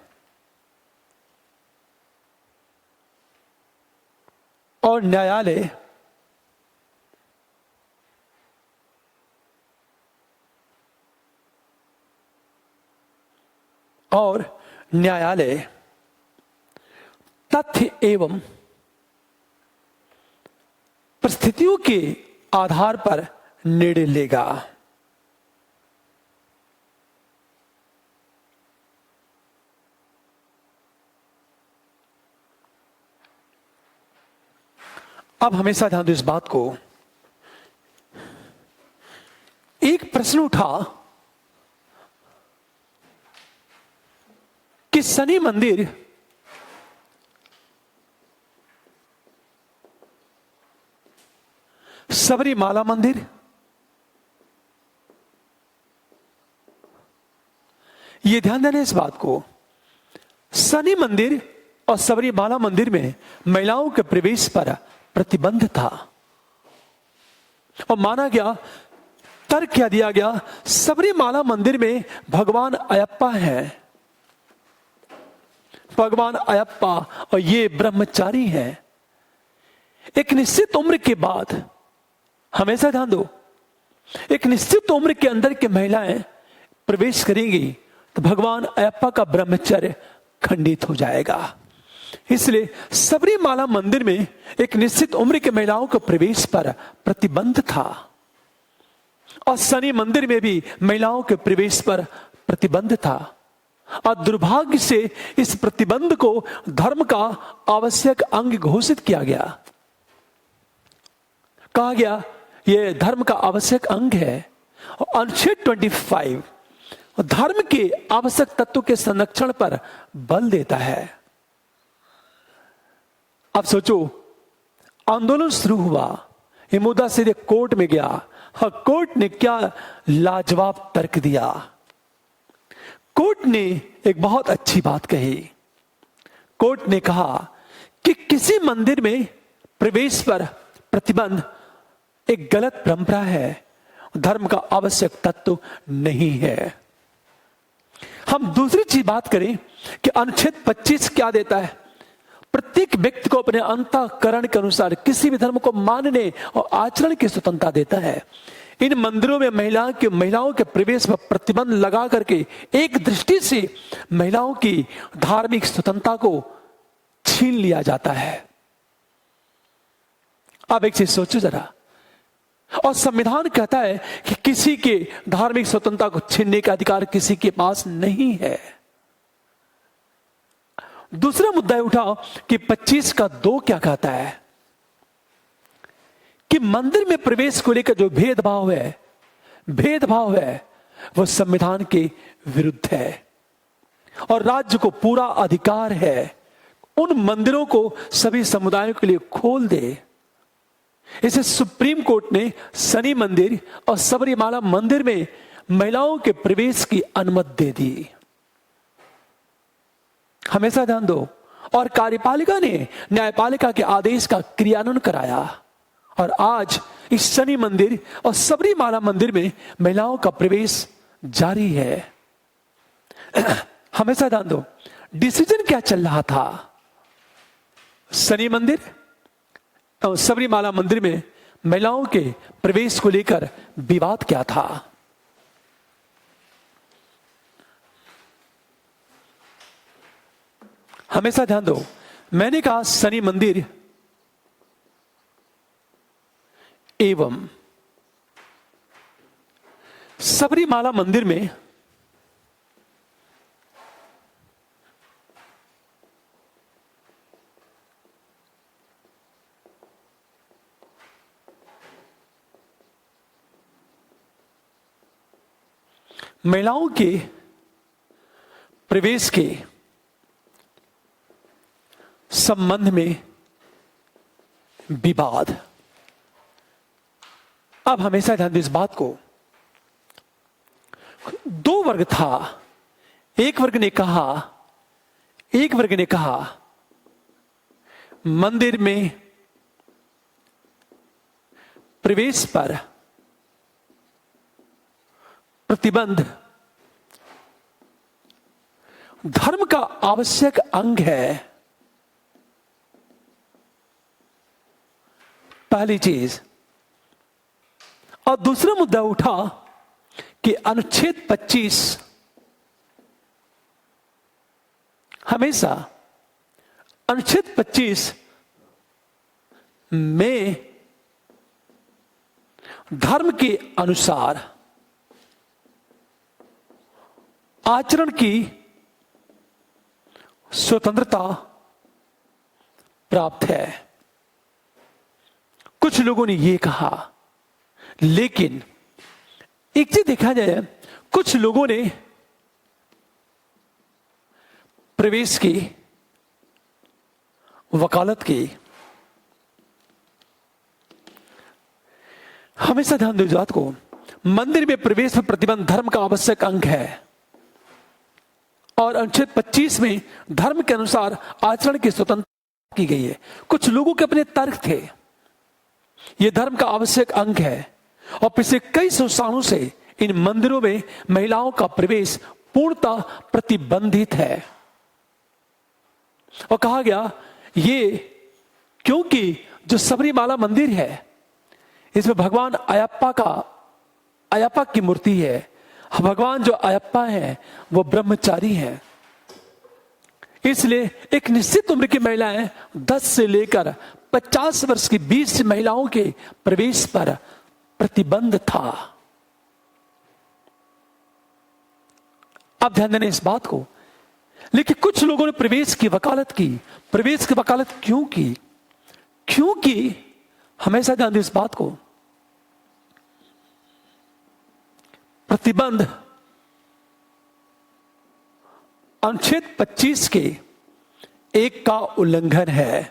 और न्यायालय तथ्य एवं परिस्थितियों के आधार पर निर्णय लेगा। अब हमेशा ध्यान दो इस बात को। एक प्रश्न उठा कि शनि मंदिर सबरीमाला मंदिर ये ध्यान देना इस बात को, शनि मंदिर और सबरीमाला मंदिर में महिलाओं के प्रवेश पर प्रतिबंध था और माना गया, तर्क क्या दिया गया, सबरीमाला मंदिर में भगवान अयप्पा हैं, भगवान अयप्पा और ये ब्रह्मचारी हैं। एक निश्चित उम्र के बाद, हमेशा ध्यान दो, एक निश्चित उम्र के अंदर की महिलाएं प्रवेश करेंगी तो भगवान अयप्पा का ब्रह्मचर्य खंडित हो जाएगा। इसलिए सबरीमाला मंदिर में एक निश्चित उम्र की महिलाओं के प्रवेश पर प्रतिबंध था और शनि मंदिर में भी महिलाओं के प्रवेश पर प्रतिबंध था। और दुर्भाग्य से इस प्रतिबंध को धर्म का आवश्यक अंग घोषित किया गया। कहा गया यह धर्म का आवश्यक अंग है। और अनुच्छेद 25 धर्म के आवश्यक तत्व के संरक्षण पर बल देता है। अब सोचो, आंदोलन शुरू हुआ, ये मुद्दा सीधे कोर्ट में गया। हाँ, कोर्ट ने क्या लाजवाब तर्क दिया। कोर्ट ने एक बहुत अच्छी बात कही। कोर्ट ने कहा कि किसी मंदिर में प्रवेश पर प्रतिबंध एक गलत परंपरा है, धर्म का आवश्यक तत्व नहीं है। हम दूसरी चीज बात करें कि अनुच्छेद 25 क्या देता है, प्रत्येक व्यक्ति को अपने अंतःकरण के अनुसार किसी भी धर्म को मानने और आचरण की स्वतंत्रता देता है। इन मंदिरों में महिलाओं के प्रवेश पर प्रतिबंध लगा करके एक दृष्टि से महिलाओं की धार्मिक स्वतंत्रता को छीन लिया जाता है। अब एक चीज सोचो जरा, और संविधान कहता है कि किसी के धार्मिक स्वतंत्रता को छीनने का अधिकार किसी के पास नहीं है। दूसरा मुद्दा उठाओ कि 25 का 2 क्या कहता है कि मंदिर में प्रवेश को लेकर जो भेदभाव है वो संविधान के विरुद्ध है और राज्य को पूरा अधिकार है उन मंदिरों को सभी समुदायों के लिए खोल दे। इसे सुप्रीम कोर्ट ने शनि मंदिर और सबरीमाला मंदिर में महिलाओं के प्रवेश की अनुमति दे दी। हमेशा ध्यान दो, और कार्यपालिका ने न्यायपालिका के आदेश का क्रियान्वयन कराया और आज इस शनि मंदिर और सबरीमाला मंदिर में महिलाओं का प्रवेश जारी है। हमेशा ध्यान दो, डिसीजन क्या चल रहा था। शनि मंदिर और सबरीमाला मंदिर में महिलाओं के प्रवेश को लेकर विवाद क्या था। हमेशा ध्यान दो, मैंने कहा शनि मंदिर एवं सबरीमाला मंदिर में महिलाओं के प्रवेश के संबंध में विवाद। अब हमेशा ध्यान दो इस बात को, 2 वर्ग था। एक वर्ग ने कहा मंदिर में प्रवेश पर प्रतिबंध धर्म का आवश्यक अंग है। पहली चीज। और दूसरा मुद्दा उठा कि अनुच्छेद 25 हमेशा अनुच्छेद 25 में धर्म के अनुसार आचरण की स्वतंत्रता प्राप्त है। कुछ लोगों ने यह कहा, लेकिन एक चीज देखा जाए, कुछ लोगों ने प्रवेश की वकालत की। हमेशा ध्यान दो इस बात को, मंदिर में प्रवेश पर प्रतिबंध धर्म का आवश्यक अंग है और अनुच्छेद 25 में धर्म के अनुसार आचरण की स्वतंत्रता की गई है। कुछ लोगों के अपने तर्क थे, यह धर्म का आवश्यक अंग है और पिछले कई सौ सालों से इन मंदिरों में महिलाओं का प्रवेश पूर्णतः प्रतिबंधित है। और कहा गया ये क्योंकि जो सबरीमाला मंदिर है, इसमें भगवान अयप्पा की मूर्ति है। भगवान जो अयप्पा है वो ब्रह्मचारी हैं, इसलिए एक निश्चित उम्र की महिलाएं 10 से लेकर 50 वर्ष की 20 महिलाओं के प्रवेश पर प्रतिबंध था। अब ध्यान देना इस बात को। लेकिन कुछ लोगों ने प्रवेश की वकालत की। प्रवेश की वकालत क्यों की? क्योंकि हमेशा ध्यान दें इस बात को, प्रतिबंध अनुच्छेद 25 के 1 का उल्लंघन है।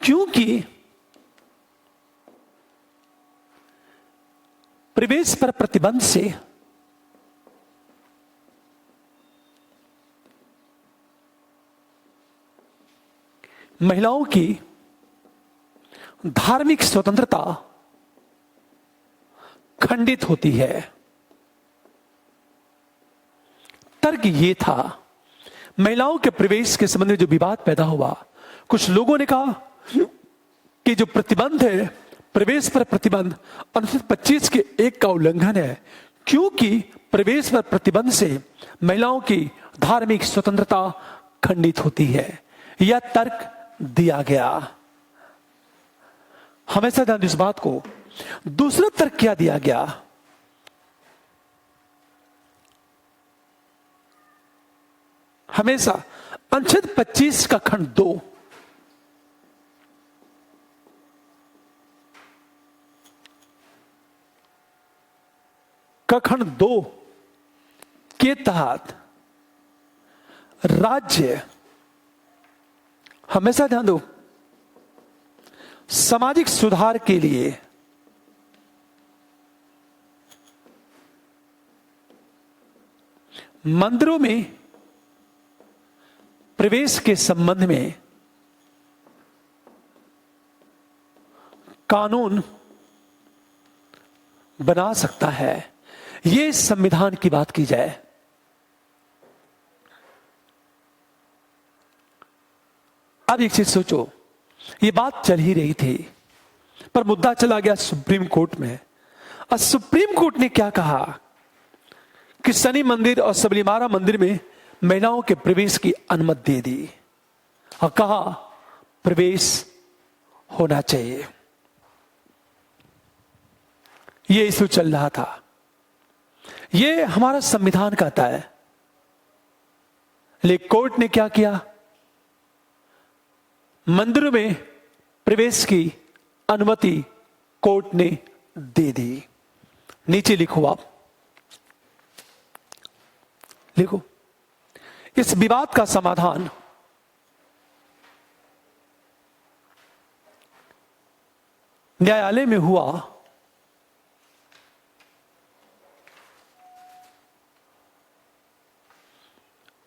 क्योंकि प्रवेश पर प्रतिबंध से महिलाओं की धार्मिक स्वतंत्रता खंडित होती है। तर्क ये था, महिलाओं के प्रवेश के संबंध में जो विवाद पैदा हुआ, कुछ लोगों ने कहा कि जो प्रतिबंध है, प्रवेश पर प्रतिबंध अनुच्छेद 25 के 1 का उल्लंघन है, क्योंकि प्रवेश पर प्रतिबंध से महिलाओं की धार्मिक स्वतंत्रता खंडित होती है। यह तर्क दिया गया। हमेशा ध्यान इस बात को। दूसरा तर्क क्या दिया गया? हमेशा अनुच्छेद 25 का खंड 2 का खंड 2 के तहत राज्य, हमेशा ध्यान दो, सामाजिक सुधार के लिए मंदिरों में प्रवेश के संबंध में कानून बना सकता है। यह संविधान की बात की जाए, अब एक चीज सोचो, यह बात चल ही रही थी पर मुद्दा चला गया सुप्रीम कोर्ट में। और सुप्रीम कोर्ट ने क्या कहा कि शनि मंदिर और सबरीमाला मंदिर में महिलाओं के प्रवेश की अनुमति दे दी और कहा प्रवेश होना चाहिए। यह इशू चल रहा था। यह हमारा संविधान कहता है, लेकिन कोर्ट ने क्या किया? मंदिरों में प्रवेश की अनुमति कोर्ट ने दे दी। नीचे लिखो, आप लिखो, इस विवाद का समाधान न्यायालय में हुआ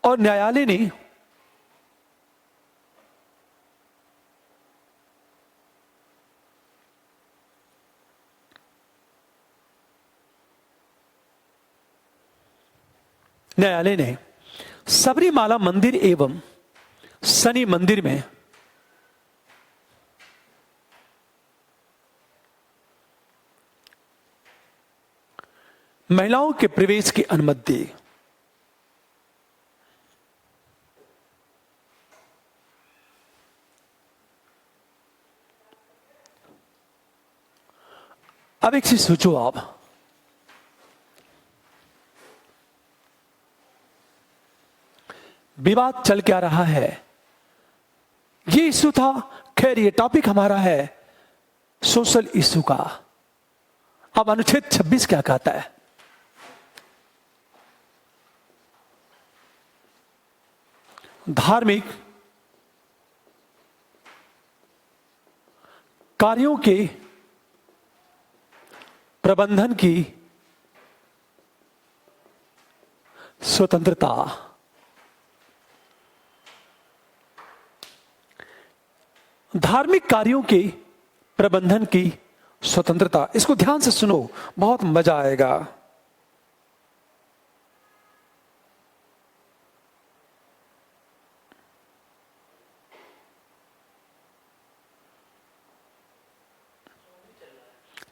और न्यायालय ने न्यायालय ने सबरीमाला मंदिर एवं शनि मंदिर में महिलाओं के प्रवेश की अनुमति दी। अब एक चीज सोचो आप, विवाद चल क्या रहा है, ये इशू था। खैर ये टॉपिक हमारा है सोशल इशू का। अब अनुच्छेद 26 क्या कहता है? धार्मिक कार्यों के प्रबंधन की स्वतंत्रता। धार्मिक कार्यों के प्रबंधन की स्वतंत्रता, इसको ध्यान से सुनो, बहुत मजा आएगा।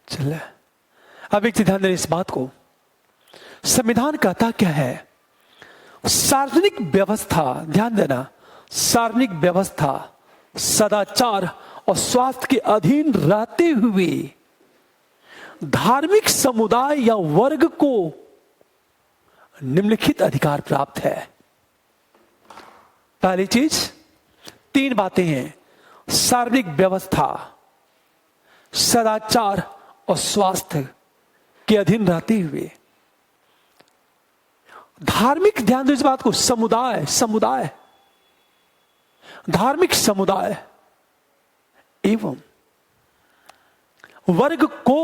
चल, अब एक ध्यान देना इस बात को। संविधान कहता क्या है? सार्वजनिक व्यवस्था, ध्यान देना, सार्वजनिक व्यवस्था, सदाचार और स्वास्थ्य के अधीन रहते हुए धार्मिक समुदाय या वर्ग को निम्नलिखित अधिकार प्राप्त है। पहली चीज, 3 बातें हैं: सार्वजनिक व्यवस्था, सदाचार और स्वास्थ्य के अधीन रहते हुए धार्मिक, ध्यान दो इस बात को, समुदाय, धार्मिक समुदाय एवं वर्ग को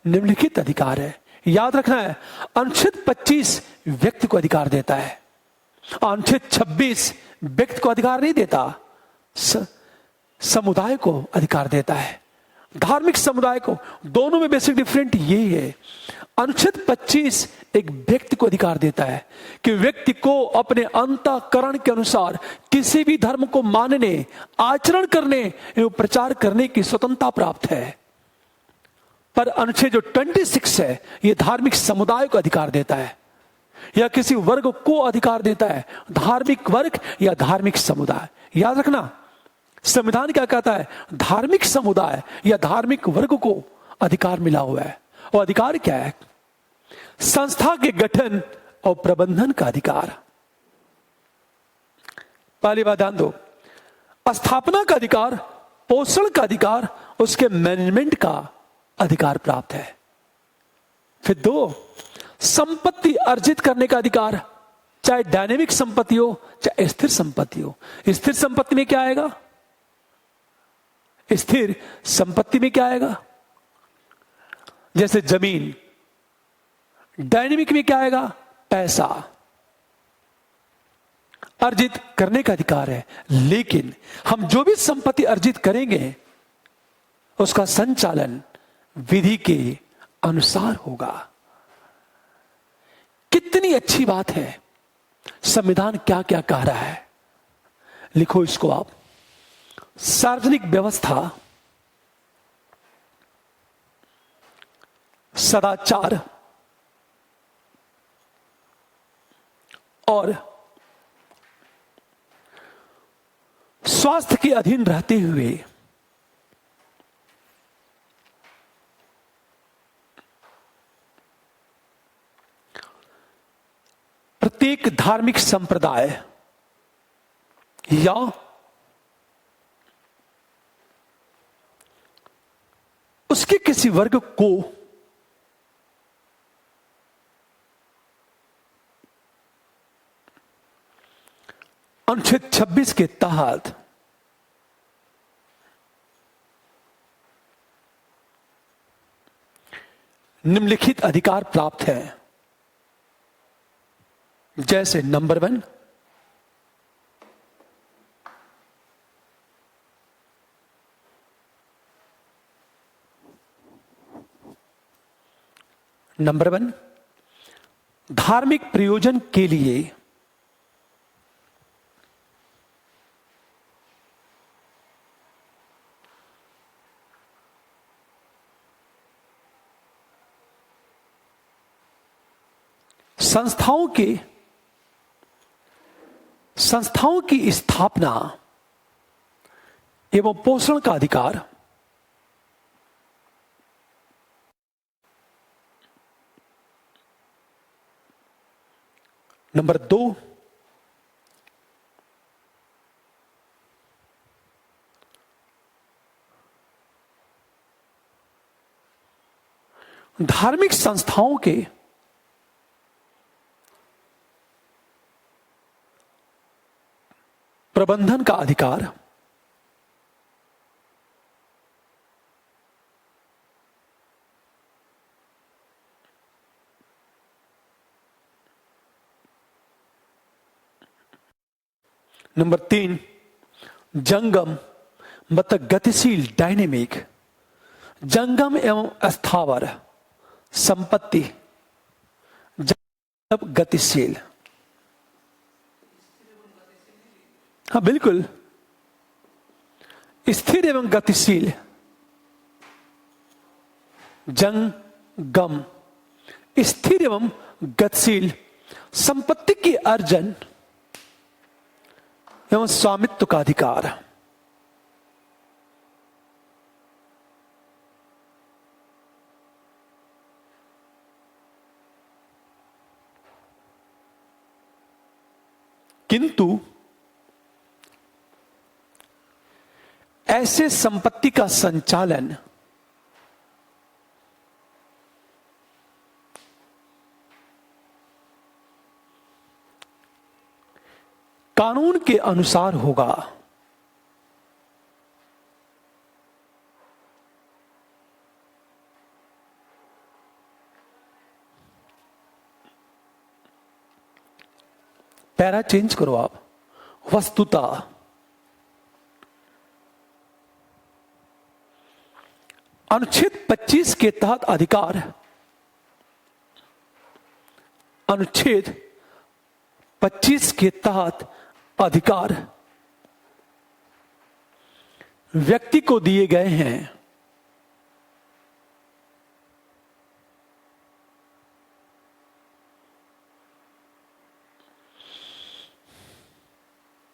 निम्नलिखित अधिकार है। याद रखना है, अनुच्छेद 25 व्यक्ति को अधिकार देता है, अनुच्छेद 26 व्यक्ति को अधिकार नहीं देता, समुदाय को अधिकार देता है, धार्मिक समुदाय को। दोनों में बेसिक डिफरेंट यही है। अनुच्छेद 25 एक व्यक्ति को अधिकार देता है कि व्यक्ति को अपने अंतःकरण के अनुसार किसी भी धर्म को मानने, आचरण करने एवं प्रचार करने की स्वतंत्रता प्राप्त है। पर अनुच्छेद जो 26 है, यह धार्मिक समुदाय को अधिकार देता है या किसी वर्ग को अधिकार देता है, धार्मिक वर्ग या धार्मिक समुदाय। याद रखना, संविधान क्या कहता है? धार्मिक समुदाय या धार्मिक वर्ग को अधिकार मिला हुआ है। और अधिकार क्या है? संस्था के गठन और प्रबंधन का अधिकार। पहली बात ध्यान दो, स्थापना का अधिकार, पोषण का अधिकार, उसके मैनेजमेंट का अधिकार प्राप्त है। फिर 2, संपत्ति अर्जित करने का अधिकार, चाहे डायनेमिक संपत्ति हो चाहे स्थिर संपत्ति हो। स्थिर संपत्ति में क्या आएगा? स्थिर संपत्ति में क्या आएगा? जैसे जमीन। डायनेमिक में क्या आएगा? पैसा। अर्जित करने का अधिकार है, लेकिन हम जो भी संपत्ति अर्जित करेंगे उसका संचालन विधि के अनुसार होगा। कितनी अच्छी बात है। संविधान क्या क्या कह रहा है, लिखो इसको आप। सार्वजनिक व्यवस्था, सदाचार और स्वास्थ्य के अधीन रहते हुए प्रत्येक धार्मिक संप्रदाय या उसके किसी वर्ग को अनुच्छेद 26 के तहत निम्नलिखित अधिकार प्राप्त है। जैसे नंबर 1, धार्मिक प्रयोजन के लिए संस्थाओं की स्थापना एवं पोषण का अधिकार, नंबर 2, धार्मिक संस्थाओं के प्रबंधन का अधिकार, नंबर 3, जंगम मतलब गतिशील डायनेमिक, जंगम एवं स्थावर संपत्ति, जब गतिशील। हाँ बिल्कुल, स्थिर एवं गतिशील, जंगम, स्थिर एवं गतिशील संपत्ति की अर्जन एवं स्वामित्व का अधिकार। किंतु ऐसे संपत्ति का संचालन कानून के अनुसार होगा। पैरा चेंज करो आप। वस्तुतः अनुच्छेद 25 के तहत अधिकार, अनुच्छेद 25 के तहत अधिकार व्यक्ति को दिए गए हैं।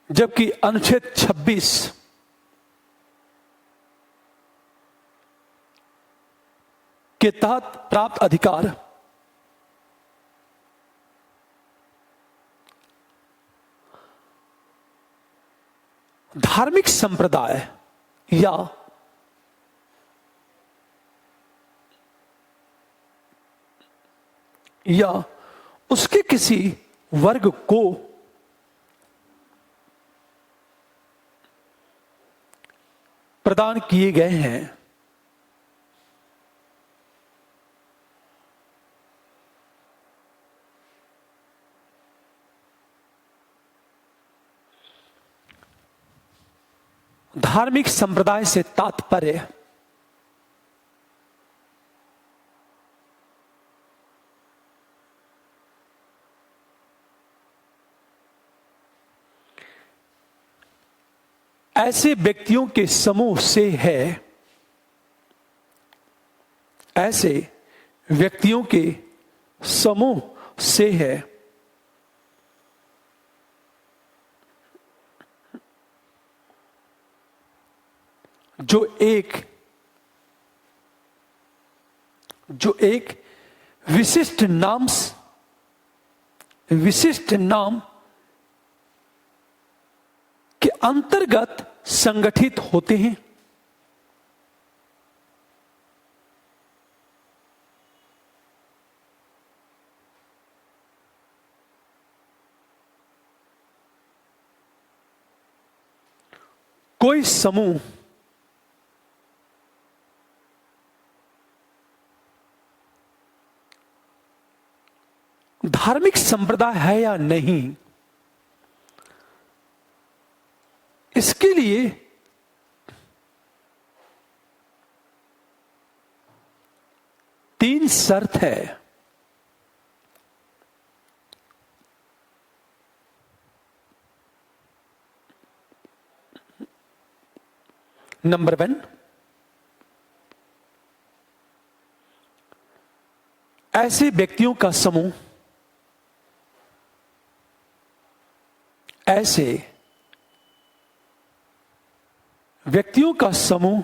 जबकि अनुच्छेद 26 के तहत प्राप्त अधिकार धार्मिक संप्रदाय या उसके किसी वर्ग को प्रदान किए गए हैं। धार्मिक संप्रदाय से तात्पर्य ऐसे व्यक्तियों के समूह से है, ऐसे व्यक्तियों के समूह से है जो एक विशिष्ट नाम के अंतर्गत संगठित होते हैं। कोई समूह धार्मिक संप्रदाय है या नहीं, इसके लिए तीन शर्त है। नंबर 1, ऐसे व्यक्तियों का समूह, ऐसे व्यक्तियों का समूह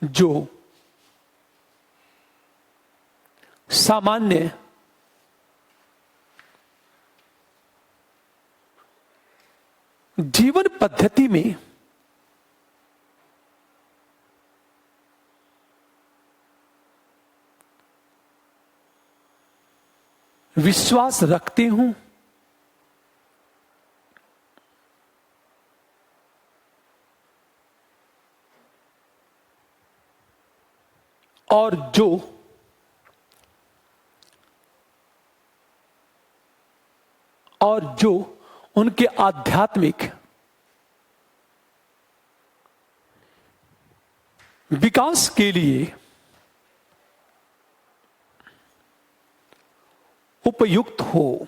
जो सामान्य जीवन पद्धति में विश्वास रखते हूं और जो उनके आध्यात्मिक विकास के लिए उपयुक्त हो।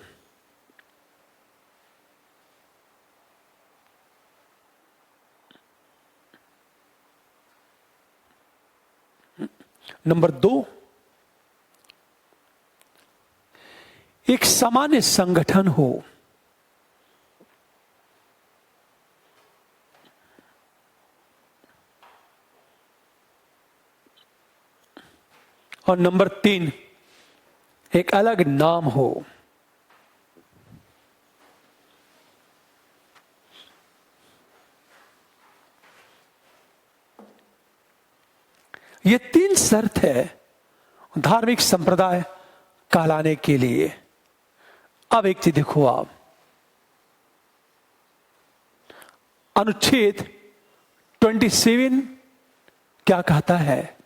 नंबर 2, एक सामान्य संगठन हो। और नंबर 3, एक अलग नाम हो। ये 3 शर्त है धार्मिक संप्रदाय कहलाने के लिए। अब एक चीज देखो आप, अनुच्छेद 27 क्या कहता है?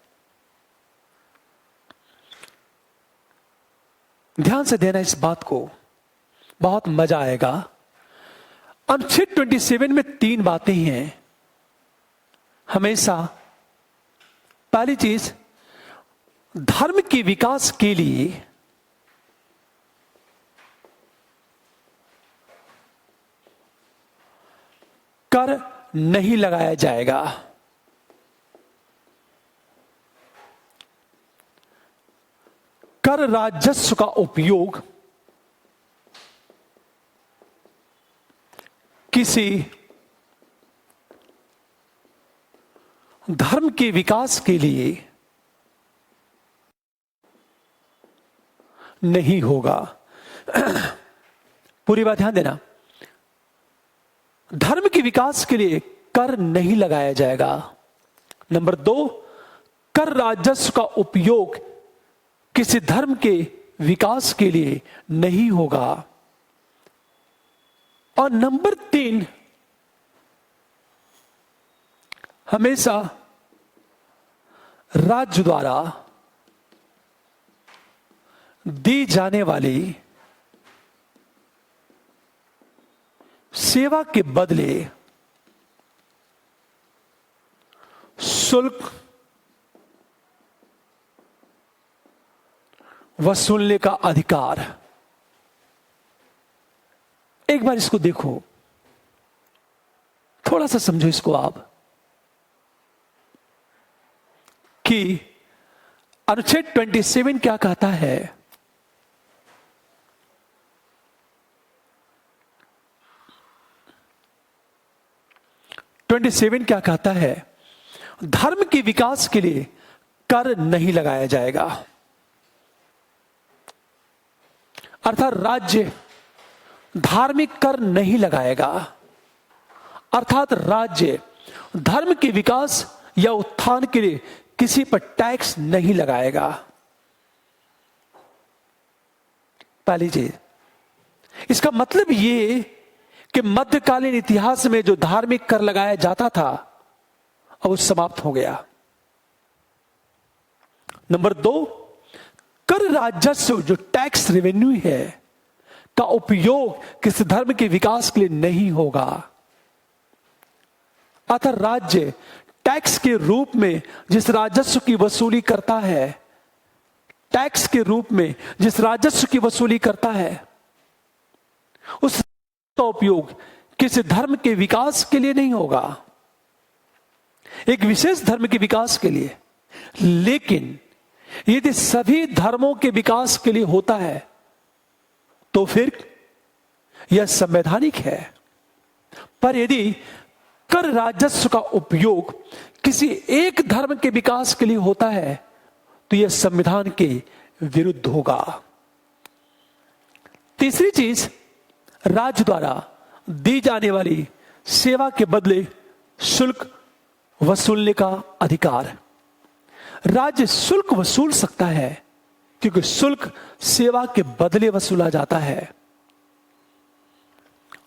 ध्यान से देना इस बात को, बहुत मजा आएगा। अनुच्छेद 27 में 3 बातें हैं। हमेशा पहली चीज, धर्म के विकास के लिए कर नहीं लगाया जाएगा। कर राजस्व का उपयोग किसी धर्म के विकास के लिए नहीं होगा। पूरी बात ध्यान देना, धर्म के विकास के लिए कर नहीं लगाया जाएगा। नंबर 2, कर राजस्व का उपयोग किसी धर्म के विकास के लिए नहीं होगा। और नंबर 3, हमेशा राज्य द्वारा दी जाने वाली सेवा के बदले शुल्क वसूलने का अधिकार। एक बार इसको देखो, थोड़ा सा समझो इसको आप, कि अनुच्छेद 27 क्या कहता है? क्या कहता है? धर्म के विकास के लिए कर नहीं लगाया जाएगा। अर्थात राज्य धार्मिक कर नहीं लगाएगा। अर्थात राज्य धर्म के विकास या उत्थान के लिए किसी पर टैक्स नहीं लगाएगा। पहली चीज, इसका मतलब ये कि मध्यकालीन इतिहास में जो धार्मिक कर लगाया जाता था अब वो समाप्त हो गया। नंबर 2, कर राजस्व जो टैक्स रेवेन्यू है का उपयोग किसी धर्म के विकास के लिए नहीं होगा। अतः राज्य टैक्स के रूप में जिस राजस्व की वसूली करता है, टैक्स के रूप में जिस राजस्व की वसूली करता है, उस का उपयोग किसी धर्म के विकास के लिए नहीं होगा। एक विशेष धर्म के विकास के लिए। लेकिन यदि सभी धर्मों के विकास के लिए होता है तो फिर यह संवैधानिक है। पर यदि कर राजस्व का उपयोग किसी एक धर्म के विकास के लिए होता है तो यह संविधान के विरुद्ध होगा। तीसरी चीज, राज्य द्वारा दी जाने वाली सेवा के बदले शुल्क वसूलने का अधिकार। राज्य शुल्क वसूल सकता है क्योंकि शुल्क सेवा के बदले वसूला जाता है।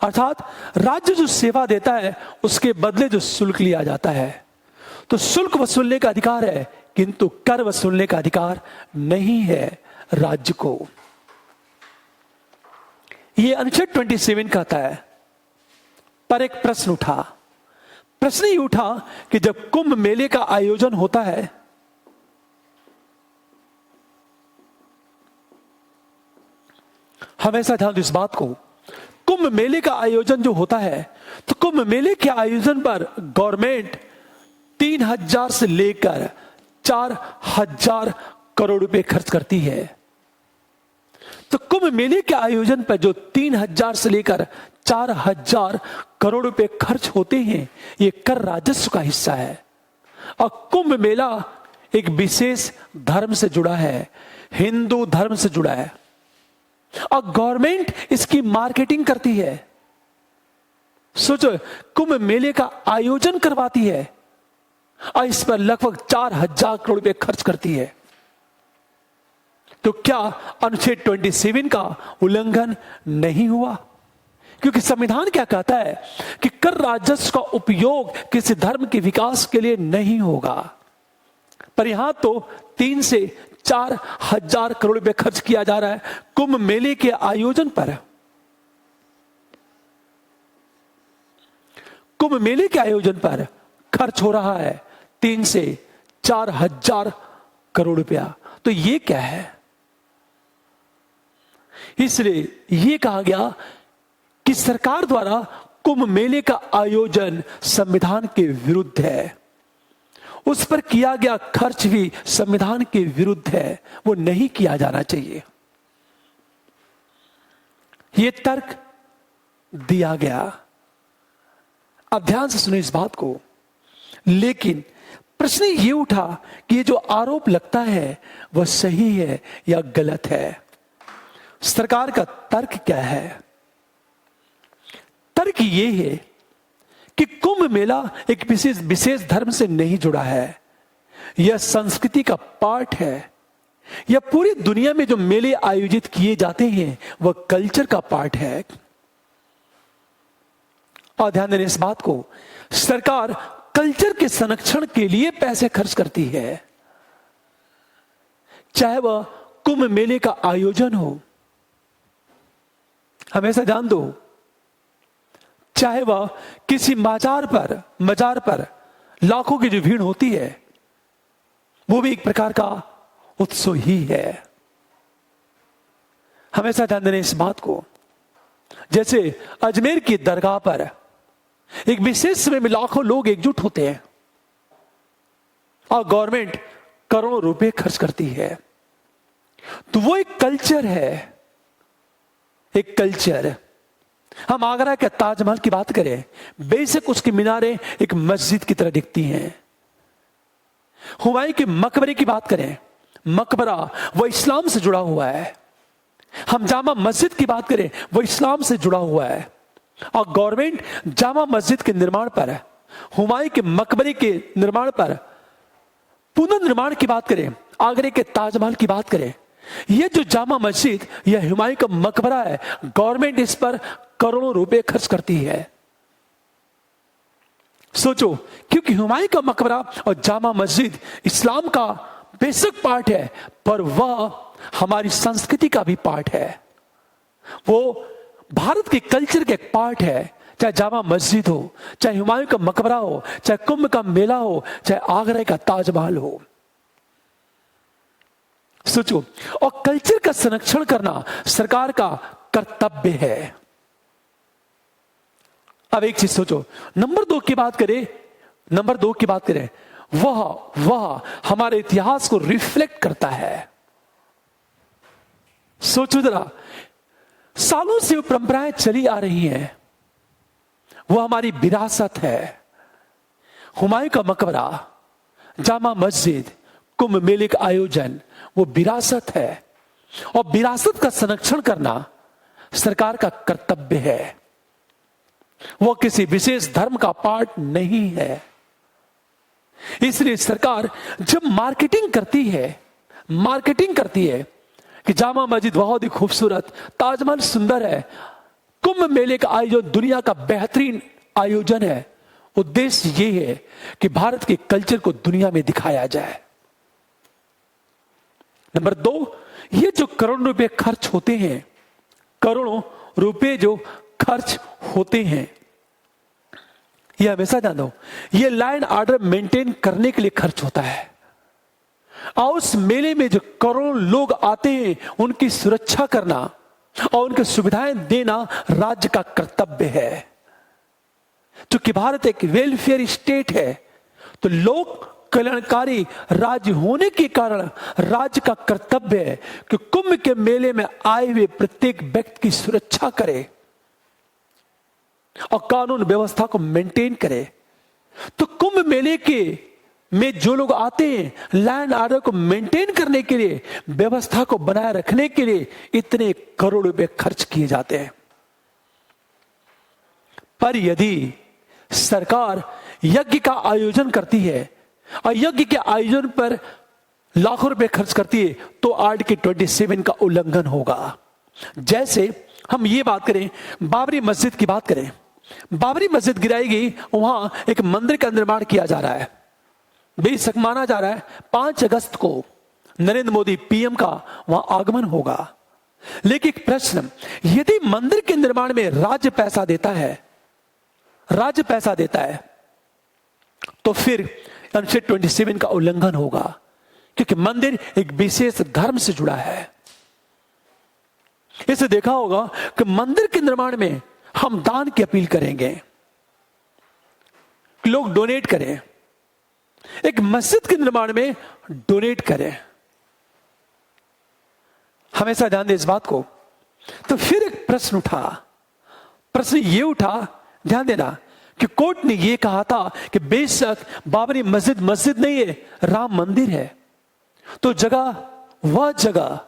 अर्थात राज्य जो सेवा देता है उसके बदले जो शुल्क लिया जाता है। तो शुल्क वसूलने का अधिकार है किंतु कर वसूलने का अधिकार नहीं है राज्य को। यह अनुच्छेद 27 कहता है। पर एक प्रश्न उठा। प्रश्न ये उठा कि जब कुंभ मेले का आयोजन होता है हमेशा ध्यान दो इस बात को, कुंभ मेले का आयोजन जो होता है तो कुंभ मेले के आयोजन पर गवर्नमेंट 3000 से लेकर 4000 करोड़ रुपए खर्च करती है। तो कुंभ मेले के आयोजन पर जो 3000 से लेकर 4000 करोड़ रुपए खर्च होते हैं ये कर राजस्व का हिस्सा है। और कुंभ मेला एक विशेष धर्म से जुड़ा है, हिंदू धर्म से जुड़ा है और गवर्नमेंट इसकी मार्केटिंग करती है। सोचो, कुंभ मेले का आयोजन करवाती है और इस पर लगभग 4000 करोड़ रुपए खर्च करती है। तो क्या अनुच्छेद 27 का उल्लंघन नहीं हुआ? क्योंकि संविधान क्या कहता है कि कर राजस्व का उपयोग किसी धर्म के विकास के लिए नहीं होगा। पर यहां तो 3 से 4000 करोड़ रुपए खर्च किया जा रहा है कुंभ मेले के आयोजन पर। कुंभ मेले के आयोजन पर खर्च हो रहा है 3 से 4000 करोड़ रुपया। तो ये क्या है? इसलिए यह कहा गया कि सरकार द्वारा कुंभ मेले का आयोजन संविधान के विरुद्ध है। उस पर किया गया खर्च भी संविधान के विरुद्ध है, वो नहीं किया जाना चाहिए। यह तर्क दिया गया। अब ध्यान से सुनिए इस बात को। लेकिन प्रश्न ये उठा कि ये जो आरोप लगता है वह सही है या गलत है। सरकार का तर्क क्या है? तर्क ये है कि कुंभ मेला एक विशेष धर्म से नहीं जुड़ा है, यह संस्कृति का पार्ट है। यह पूरी दुनिया में जो मेले आयोजित किए जाते हैं वह कल्चर का पार्ट है। और ध्यान देने इस बात को, सरकार कल्चर के संरक्षण के लिए पैसे खर्च करती है, चाहे वह कुंभ मेले का आयोजन हो। हमेशा जान दो, चाहे वह किसी मजार पर लाखों की जो भीड़ होती है वो भी एक प्रकार का उत्सव ही है। हमेशा ध्यान देने इस बात को। जैसे अजमेर की दरगाह पर एक विशेष समय में लाखों लोग एकजुट होते हैं और गवर्नमेंट करोड़ों रुपए खर्च करती है। तो वो एक कल्चर है, एक कल्चर। हम आगरा के ताजमहल की बात करें, बेशक उसकी मीनारें एक मस्जिद की तरह दिखती हैं। हुमायूं के मकबरे की बात करें, मकबरा वो इस्लाम से जुड़ा हुआ है। हम जामा मस्जिद की बात करें, वो इस्लाम से जुड़ा हुआ है। और गवर्नमेंट जामा मस्जिद के निर्माण पर, हुमायूं के मकबरे के निर्माण पर, पुनर्निर्माण की बात करें, आगरे के ताजमहल की बात करें, यह जो जामा मस्जिद, यह हुमायूं का मकबरा है, गवर्नमेंट इस पर करोड़ों रुपए खर्च करती है। सोचो, क्योंकि हुमायूं का मकबरा और जामा मस्जिद इस्लाम का बेसिक पार्ट है, पर वह हमारी संस्कृति का भी पार्ट है। वो भारत के कल्चर का एक पार्ट है। चाहे जामा मस्जिद हो, चाहे हुमायूं का मकबरा हो, चाहे कुंभ का मेला हो, चाहे आगरा का ताजमहल हो। सोचो, और कल्चर का संरक्षण करना सरकार का कर्तव्य है। अब एक चीज सोचो, नंबर 2 की बात करें, नंबर 2 की बात करें, वह हमारे इतिहास को रिफ्लेक्ट करता है। सोचो जरा, सालों से वो परंपराएं चली आ रही हैं, वो हमारी विरासत है। हुमायूं का मकबरा, जामा मस्जिद, कुंभ मेले का आयोजन, वो विरासत है, और विरासत का संरक्षण करना सरकार का कर्तव्य है। वो किसी विशेष धर्म का पार्ट नहीं है। इसलिए सरकार जब मार्केटिंग करती है कि जामा मस्जिद बहुत ही खूबसूरत, ताजमहल सुंदर है, कुंभ मेले का आयोजन दुनिया का बेहतरीन आयोजन है, उद्देश्य ये है कि भारत के कल्चर को दुनिया में दिखाया जाए। नंबर 2, ये जो करोड़ों रुपए खर्च होते हैं, करोड़ों रुपए जो खर्च होते हैं, ये हमेशा जान दो, ये लाइन ऑर्डर मेंटेन करने के लिए खर्च होता है। और उस मेले में जो करोड़ों लोग आते हैं, उनकी सुरक्षा करना और उनकी सुविधाएं देना राज्य का कर्तव्य है। क्योंकि भारत एक वेलफेयर स्टेट है, तो लोक कल्याणकारी राज्य होने के कारण राज्य का कर्तव्य है कि कुंभ के मेले में आए हुए प्रत्येक व्यक्ति की सुरक्षा करे और कानून व्यवस्था को मेंटेन करे। तो कुंभ मेले के में जो लोग आते हैं, लैंड ऑर्डर को मेंटेन करने के लिए, व्यवस्था को बनाए रखने के लिए इतने करोड़ रुपए खर्च किए जाते हैं। पर यदि सरकार यज्ञ का आयोजन करती है और यज्ञ के आयोजन पर लाखों रुपए खर्च करती है, तो आर्टिकल 27 का उल्लंघन होगा। जैसे हम ये बात करें, बाबरी मस्जिद की बात करें, बाबरी मस्जिद गिराई गई, वहां एक मंदिर का निर्माण किया जा रहा है। बेशक माना जा रहा है 5 अगस्त को नरेंद्र मोदी पीएम का वहां आगमन होगा। लेकिन एक प्रश्न, यदि मंदिर के निर्माण में राज्य पैसा देता है, तो फिर अनुच्छेद 27 का उल्लंघन होगा, क्योंकि मंदिर एक विशेष धर्म से जुड़ा है। इसे देखा होगा कि मंदिर के निर्माण में हम दान की अपील करेंगे, लोग डोनेट करें। एक मस्जिद के निर्माण में डोनेट करें, हमेशा ध्यान दें इस बात को। तो फिर एक प्रश्न ये उठा, ध्यान देना, कि कोर्ट ने यह कहा था कि बेशक बाबरी मस्जिद नहीं है, राम मंदिर है, तो वह जगह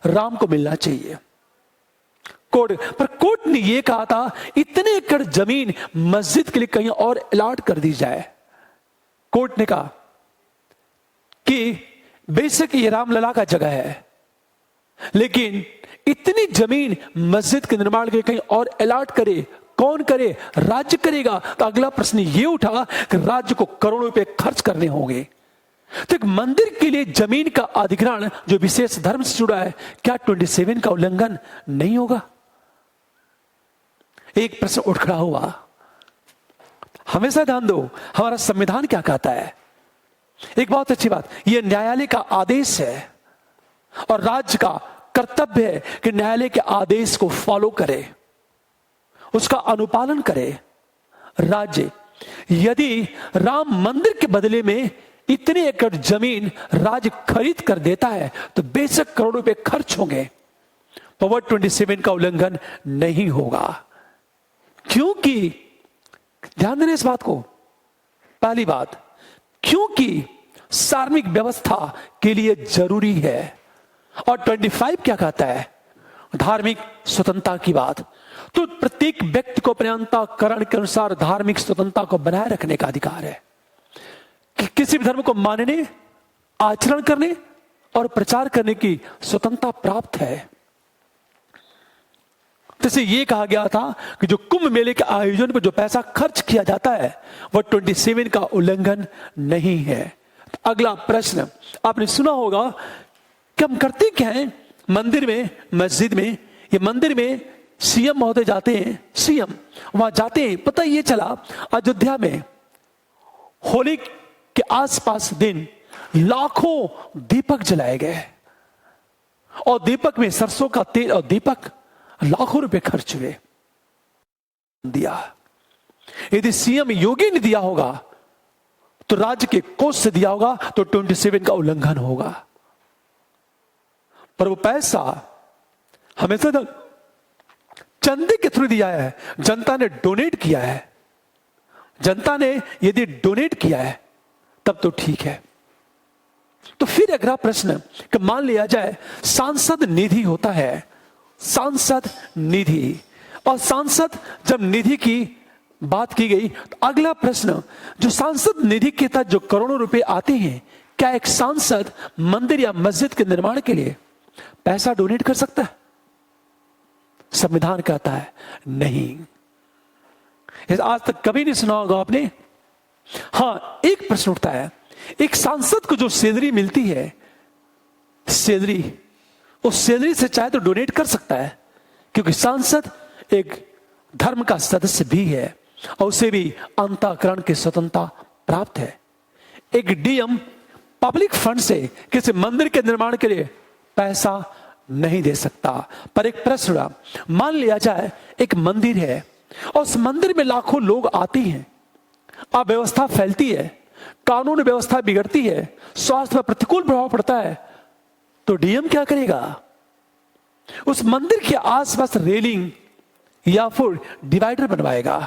राम को मिलना चाहिए। कोर्ट ने यह कहा था इतने एकड़ जमीन मस्जिद के लिए कहीं और अलॉट कर दी जाए। कोर्ट ने कहा कि बेशक ये रामलला का जगह है, लेकिन इतनी जमीन मस्जिद के निर्माण के लिए कहीं और अलॉट करे, कौन करे? राज्य करेगा। तो अगला प्रश्न ये उठा कि राज्य को करोड़ों रुपए खर्च करने होंगे, तो एक मंदिर के लिए जमीन का अधिग्रहण जो विशेष धर्म से जुड़ा है, क्या 27 का उल्लंघन नहीं होगा? एक प्रश्न उठ खड़ा हुआ। हमेशा ध्यान दो, हमारा संविधान क्या कहता है। एक बहुत अच्छी बात, यह न्यायालय का आदेश है और राज्य का कर्तव्य है कि न्यायालय के आदेश को फॉलो करे, उसका अनुपालन करे। राज्य यदि राम मंदिर के बदले में इतने एकड़ जमीन राज्य खरीद कर देता है, तो बेशक करोड़ों रुपए खर्च होंगे, पावर 27 का उल्लंघन नहीं होगा। क्योंकि ध्यान देना इस बात को, पहली बात, क्योंकि सार्वजनिक व्यवस्था के लिए जरूरी है। और 25 क्या कहता है? धार्मिक स्वतंत्रता की बात। तो प्रत्येक व्यक्ति को अपने अंतःकरण के अनुसार धार्मिक स्वतंत्रता को बनाए रखने का अधिकार है, कि किसी भी धर्म को मानने, आचरण करने और प्रचार करने की स्वतंत्रता प्राप्त है। जैसे ये कहा गया था कि जो कुंभ मेले के आयोजन पर जो पैसा खर्च किया जाता है, वह 27 का उल्लंघन नहीं है। अगला प्रश्न आपने सुना होगा कि हम करते क्या हैं मंदिर में, मस्जिद में, ये मंदिर में सीएम महोदय जाते हैं, सीएम वहां जाते हैं। पता ये चला अयोध्या में होली के आसपास दिन लाखों दीपक जलाए गए, और दीपक में सरसों का तेल और दीपक लाखों रुपए खर्च हुए। दिया, यदि सीएम योगी ने दिया होगा तो राज्य के कोष से दिया होगा तो 27 का उल्लंघन होगा। पर वो पैसा हमेशा चंदे के थ्रू दिया है, जनता ने डोनेट किया है। जनता ने यदि डोनेट किया है तब तो ठीक है। तो फिर अगला प्रश्न कि मान लिया जाए सांसद निधि होता है, सांसद निधि, और सांसद जब निधि की बात की गई तो अगला प्रश्न, जो सांसद निधि के तहत जो करोड़ों रुपए आते हैं, क्या एक सांसद मंदिर या मस्जिद के निर्माण के लिए पैसा डोनेट कर सकता है? संविधान कहता है नहीं। आज तक कभी नहीं सुना होगा आपने। हां, एक प्रश्न उठता है, एक सांसद को जो सैलरी मिलती है, सैलरी, उस सैलरी से चाहे तो डोनेट कर सकता है, क्योंकि सांसद एक धर्म का सदस्य भी है और उसे भी अंतःकरण की स्वतंत्रता प्राप्त है। एक डीएम पब्लिक फंड से किसी मंदिर के निर्माण के लिए पैसा नहीं दे सकता। पर एक प्रश्न उड़ा, मान लिया जाए एक मंदिर है और उस मंदिर में लाखों लोग आते हैं, अव्यवस्था फैलती है, कानून व्यवस्था बिगड़ती है, स्वास्थ्य पर प्रतिकूल प्रभाव पड़ता है, तो डीएम क्या करेगा? उस मंदिर के आसपास रेलिंग या फिर डिवाइडर बनवाएगा।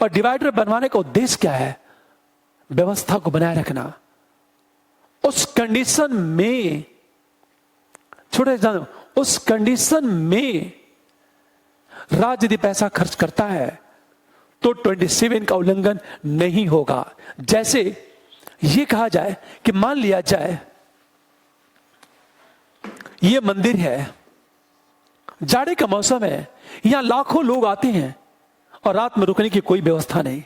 और डिवाइडर बनवाने का उद्देश्य क्या है? व्यवस्था को बनाए रखना। उस कंडीशन में, छोटे जानो, उस कंडीशन में राज्य यदि पैसा खर्च करता है तो 27 का उल्लंघन नहीं होगा। जैसे ये कहा जाए कि मान लिया जाए ये मंदिर है, जाड़े का मौसम है, यहां लाखों लोग आते हैं और रात में रुकने की कोई व्यवस्था नहीं,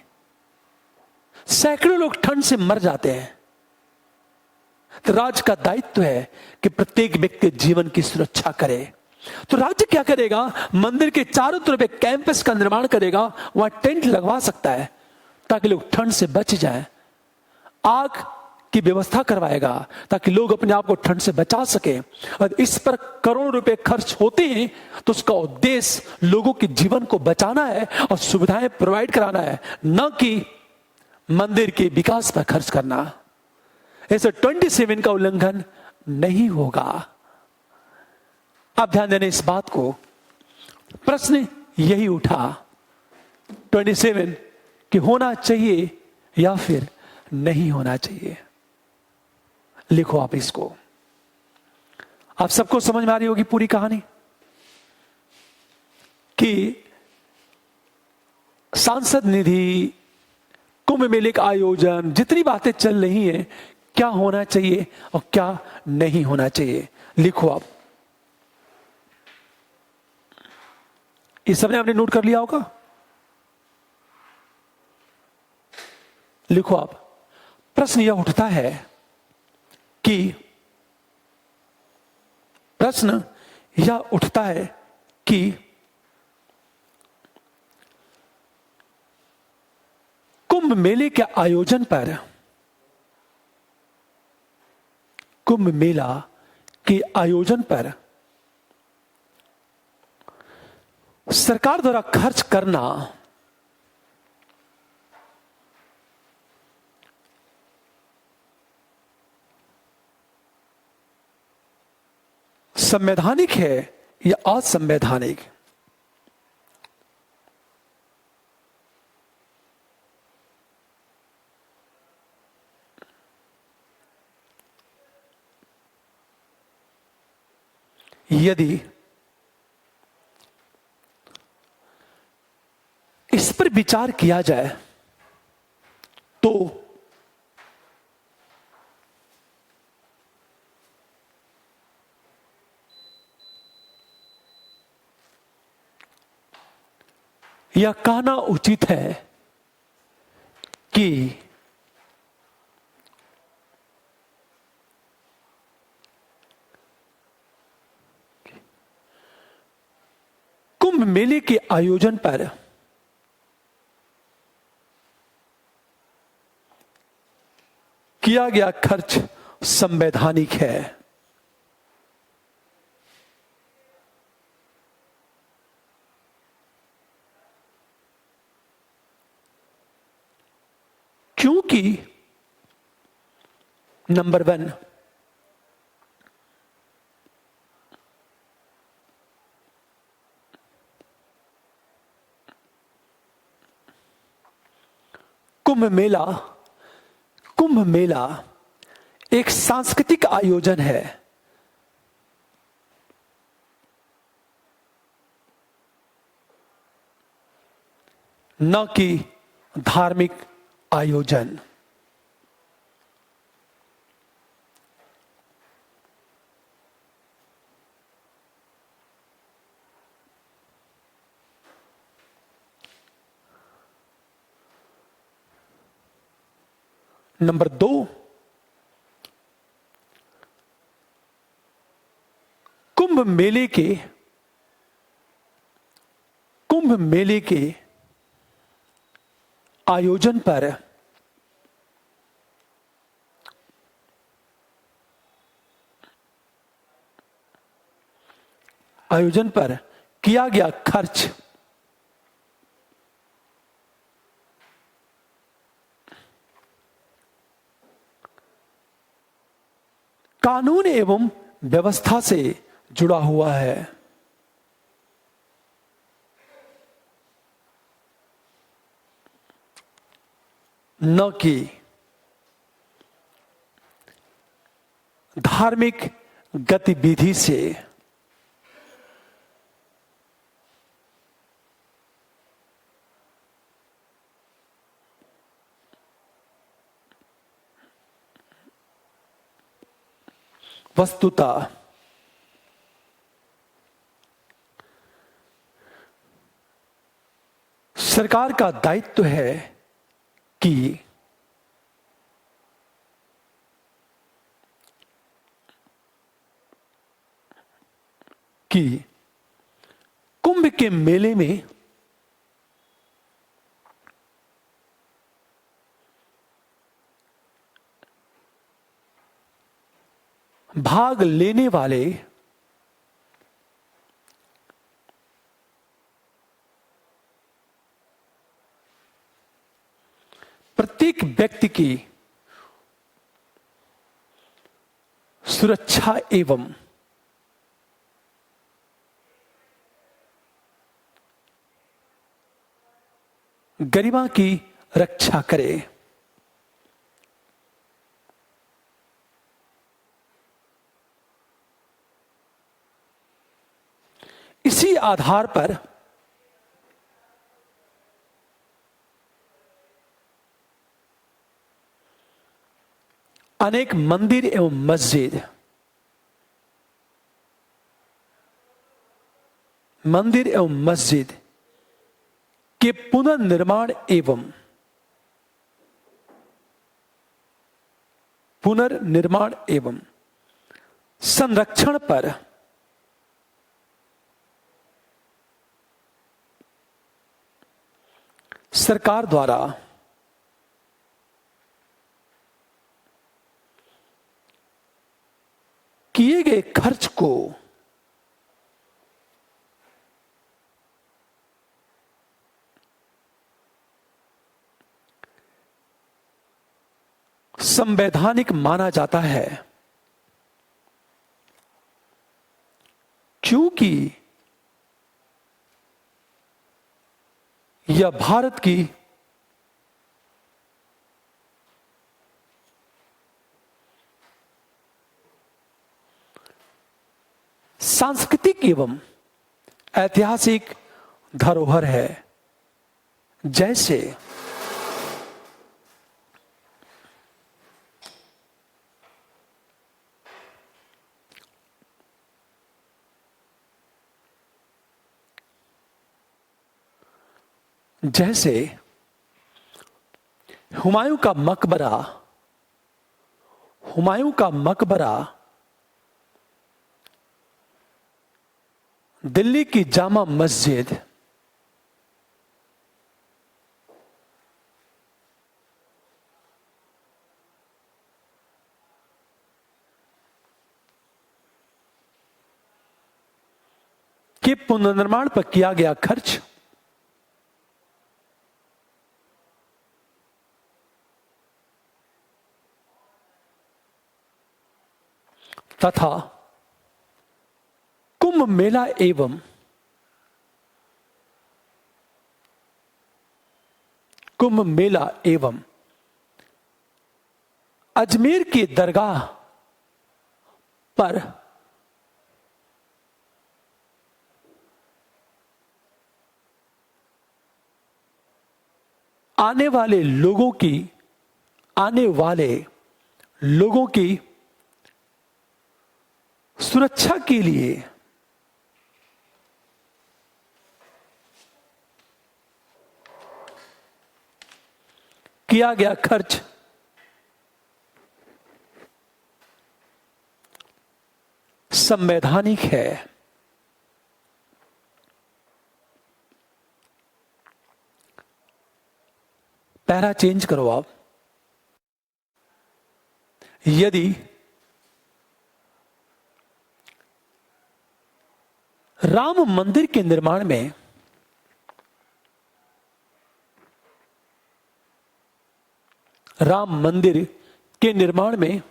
सैकड़ों लोग ठंड से मर जाते हैं। तो राज्य का दायित्व है कि प्रत्येक व्यक्ति जीवन की सुरक्षा करे। तो राज्य क्या करेगा? मंदिर के चारों तरफ एक कैंपस का निर्माण करेगा, वहां टेंट लगवा सकता है ताकि लोग ठंड से बच जाएं। आग की व्यवस्था करवाएगा ताकि लोग अपने आप को ठंड से बचा सके। और इस पर करोड़ों रुपए खर्च होते हैं तो उसका उद्देश्य लोगों के जीवन को बचाना है और सुविधाएं प्रोवाइड कराना है, न कि मंदिर के विकास पर खर्च करना। ऐसे 27 का उल्लंघन नहीं होगा। अब ध्यान देने इस बात को, प्रश्न यही उठा 27 कि होना चाहिए या फिर नहीं होना चाहिए। लिखो आप इसको। आप सबको समझ में आ रही होगी पूरी कहानी कि सांसद निधि, कुंभ मेले का आयोजन, जितनी बातें चल रही हैं, क्या होना चाहिए और क्या नहीं होना चाहिए। लिखो आप। इस सबने आपने नोट कर लिया होगा। लिखो आप। प्रश्न यह उठता है कि कुंभ मेले के आयोजन पर, कुंभ मेला के आयोजन पर सरकार द्वारा खर्च करना संवैधानिक है या असंवैधानिक? यदि इस पर विचार किया जाए तो यह कहना उचित है कि कुंभ मेले के आयोजन पर किया गया खर्च संवैधानिक है। क्योंकि नंबर 1, कुंभ मेला। कुंभ मेला एक सांस्कृतिक आयोजन है, न कि धार्मिक आयोजन। नंबर 2, कुंभ मेले के आयोजन पर किया गया खर्च कानून एवं व्यवस्था से जुड़ा हुआ है, न कि धार्मिक गतिविधि से। वस्तुतः सरकार का दायित्व है कि कुंभ के मेले में भाग लेने वाले प्रत्येक व्यक्ति की सुरक्षा एवं गरिमा की रक्षा करे। इसी आधार पर अनेक मंदिर एवं मस्जिद के पुनर्निर्माण एवं संरक्षण पर सरकार द्वारा किए गए खर्च को संवैधानिक माना जाता है, क्योंकि यह भारत की सांस्कृतिक एवं ऐतिहासिक धरोहर है। जैसे हुमायूं का मकबरा दिल्ली की जामा मस्जिद के पुनर्निर्माण पर किया गया खर्च तथा कुंभ मेला एवं अजमेर की दरगाह पर आने वाले लोगों की सुरक्षा के लिए किया गया खर्च संवैधानिक है। पैरा चेंज करो आप। यदि राम मंदिर के निर्माण में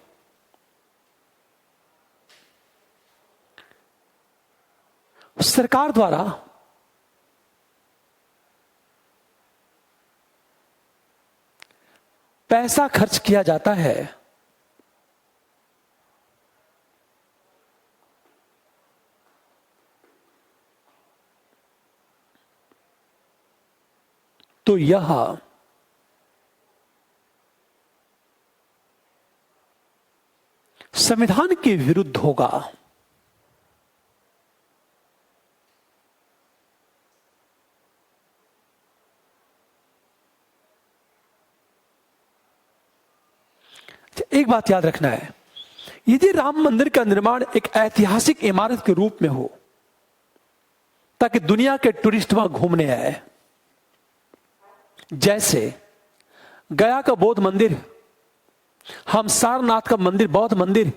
सरकार द्वारा पैसा खर्च किया जाता है, तो यह संविधान के विरुद्ध होगा। एक बात याद रखना है, यदि राम मंदिर का निर्माण एक ऐतिहासिक इमारत के रूप में हो ताकि दुनिया के टूरिस्ट वहां घूमने आए, जैसे गया का बौद्ध मंदिर, हम सारनाथ का मंदिर, बौद्ध मंदिर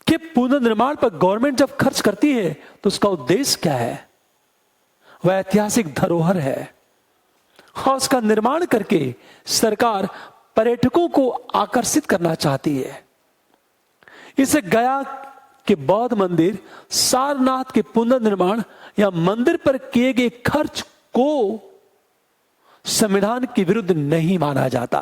के पुनर्निर्माण पर गवर्नमेंट जब खर्च करती है तो उसका उद्देश्य क्या है? वह ऐतिहासिक धरोहर है और उसका निर्माण करके सरकार पर्यटकों को आकर्षित करना चाहती है। इसे गया के बौद्ध मंदिर, सारनाथ के पुनर्निर्माण या मंदिर पर किए गए खर्च को संविधान के विरुद्ध नहीं माना जाता।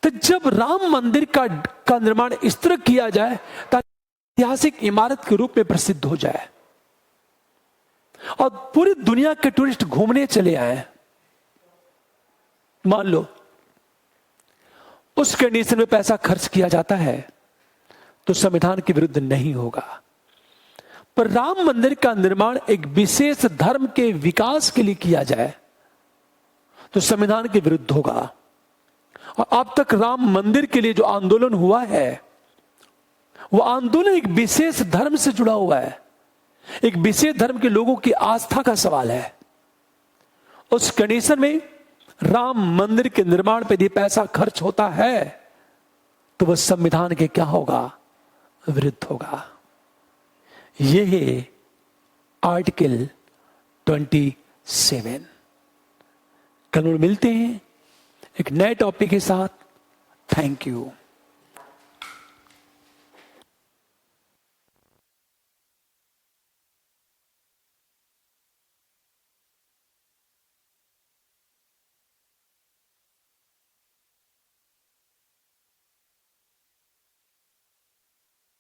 तो जब राम मंदिर का निर्माण इस तरह किया जाए ताकि ऐतिहासिक इमारत के रूप में प्रसिद्ध हो जाए और पूरी दुनिया के टूरिस्ट घूमने चले आए, मान लो उस कंडीशन में पैसा खर्च किया जाता है तो संविधान के विरुद्ध नहीं होगा। पर राम मंदिर का निर्माण एक विशेष धर्म के विकास के लिए किया जाए तो संविधान के विरुद्ध होगा। और अब तक राम मंदिर के लिए जो आंदोलन हुआ है वो आंदोलन एक विशेष धर्म से जुड़ा हुआ है, एक विशेष धर्म के लोगों की आस्था का सवाल है। उस कंडीशन में राम मंदिर के निर्माण पर यदि पैसा खर्च होता है तो वह संविधान के क्या होगा? विरुद्ध होगा। यह है आर्टिकल 27। कल मिलते हैं एक नए टॉपिक के साथ। Thank you.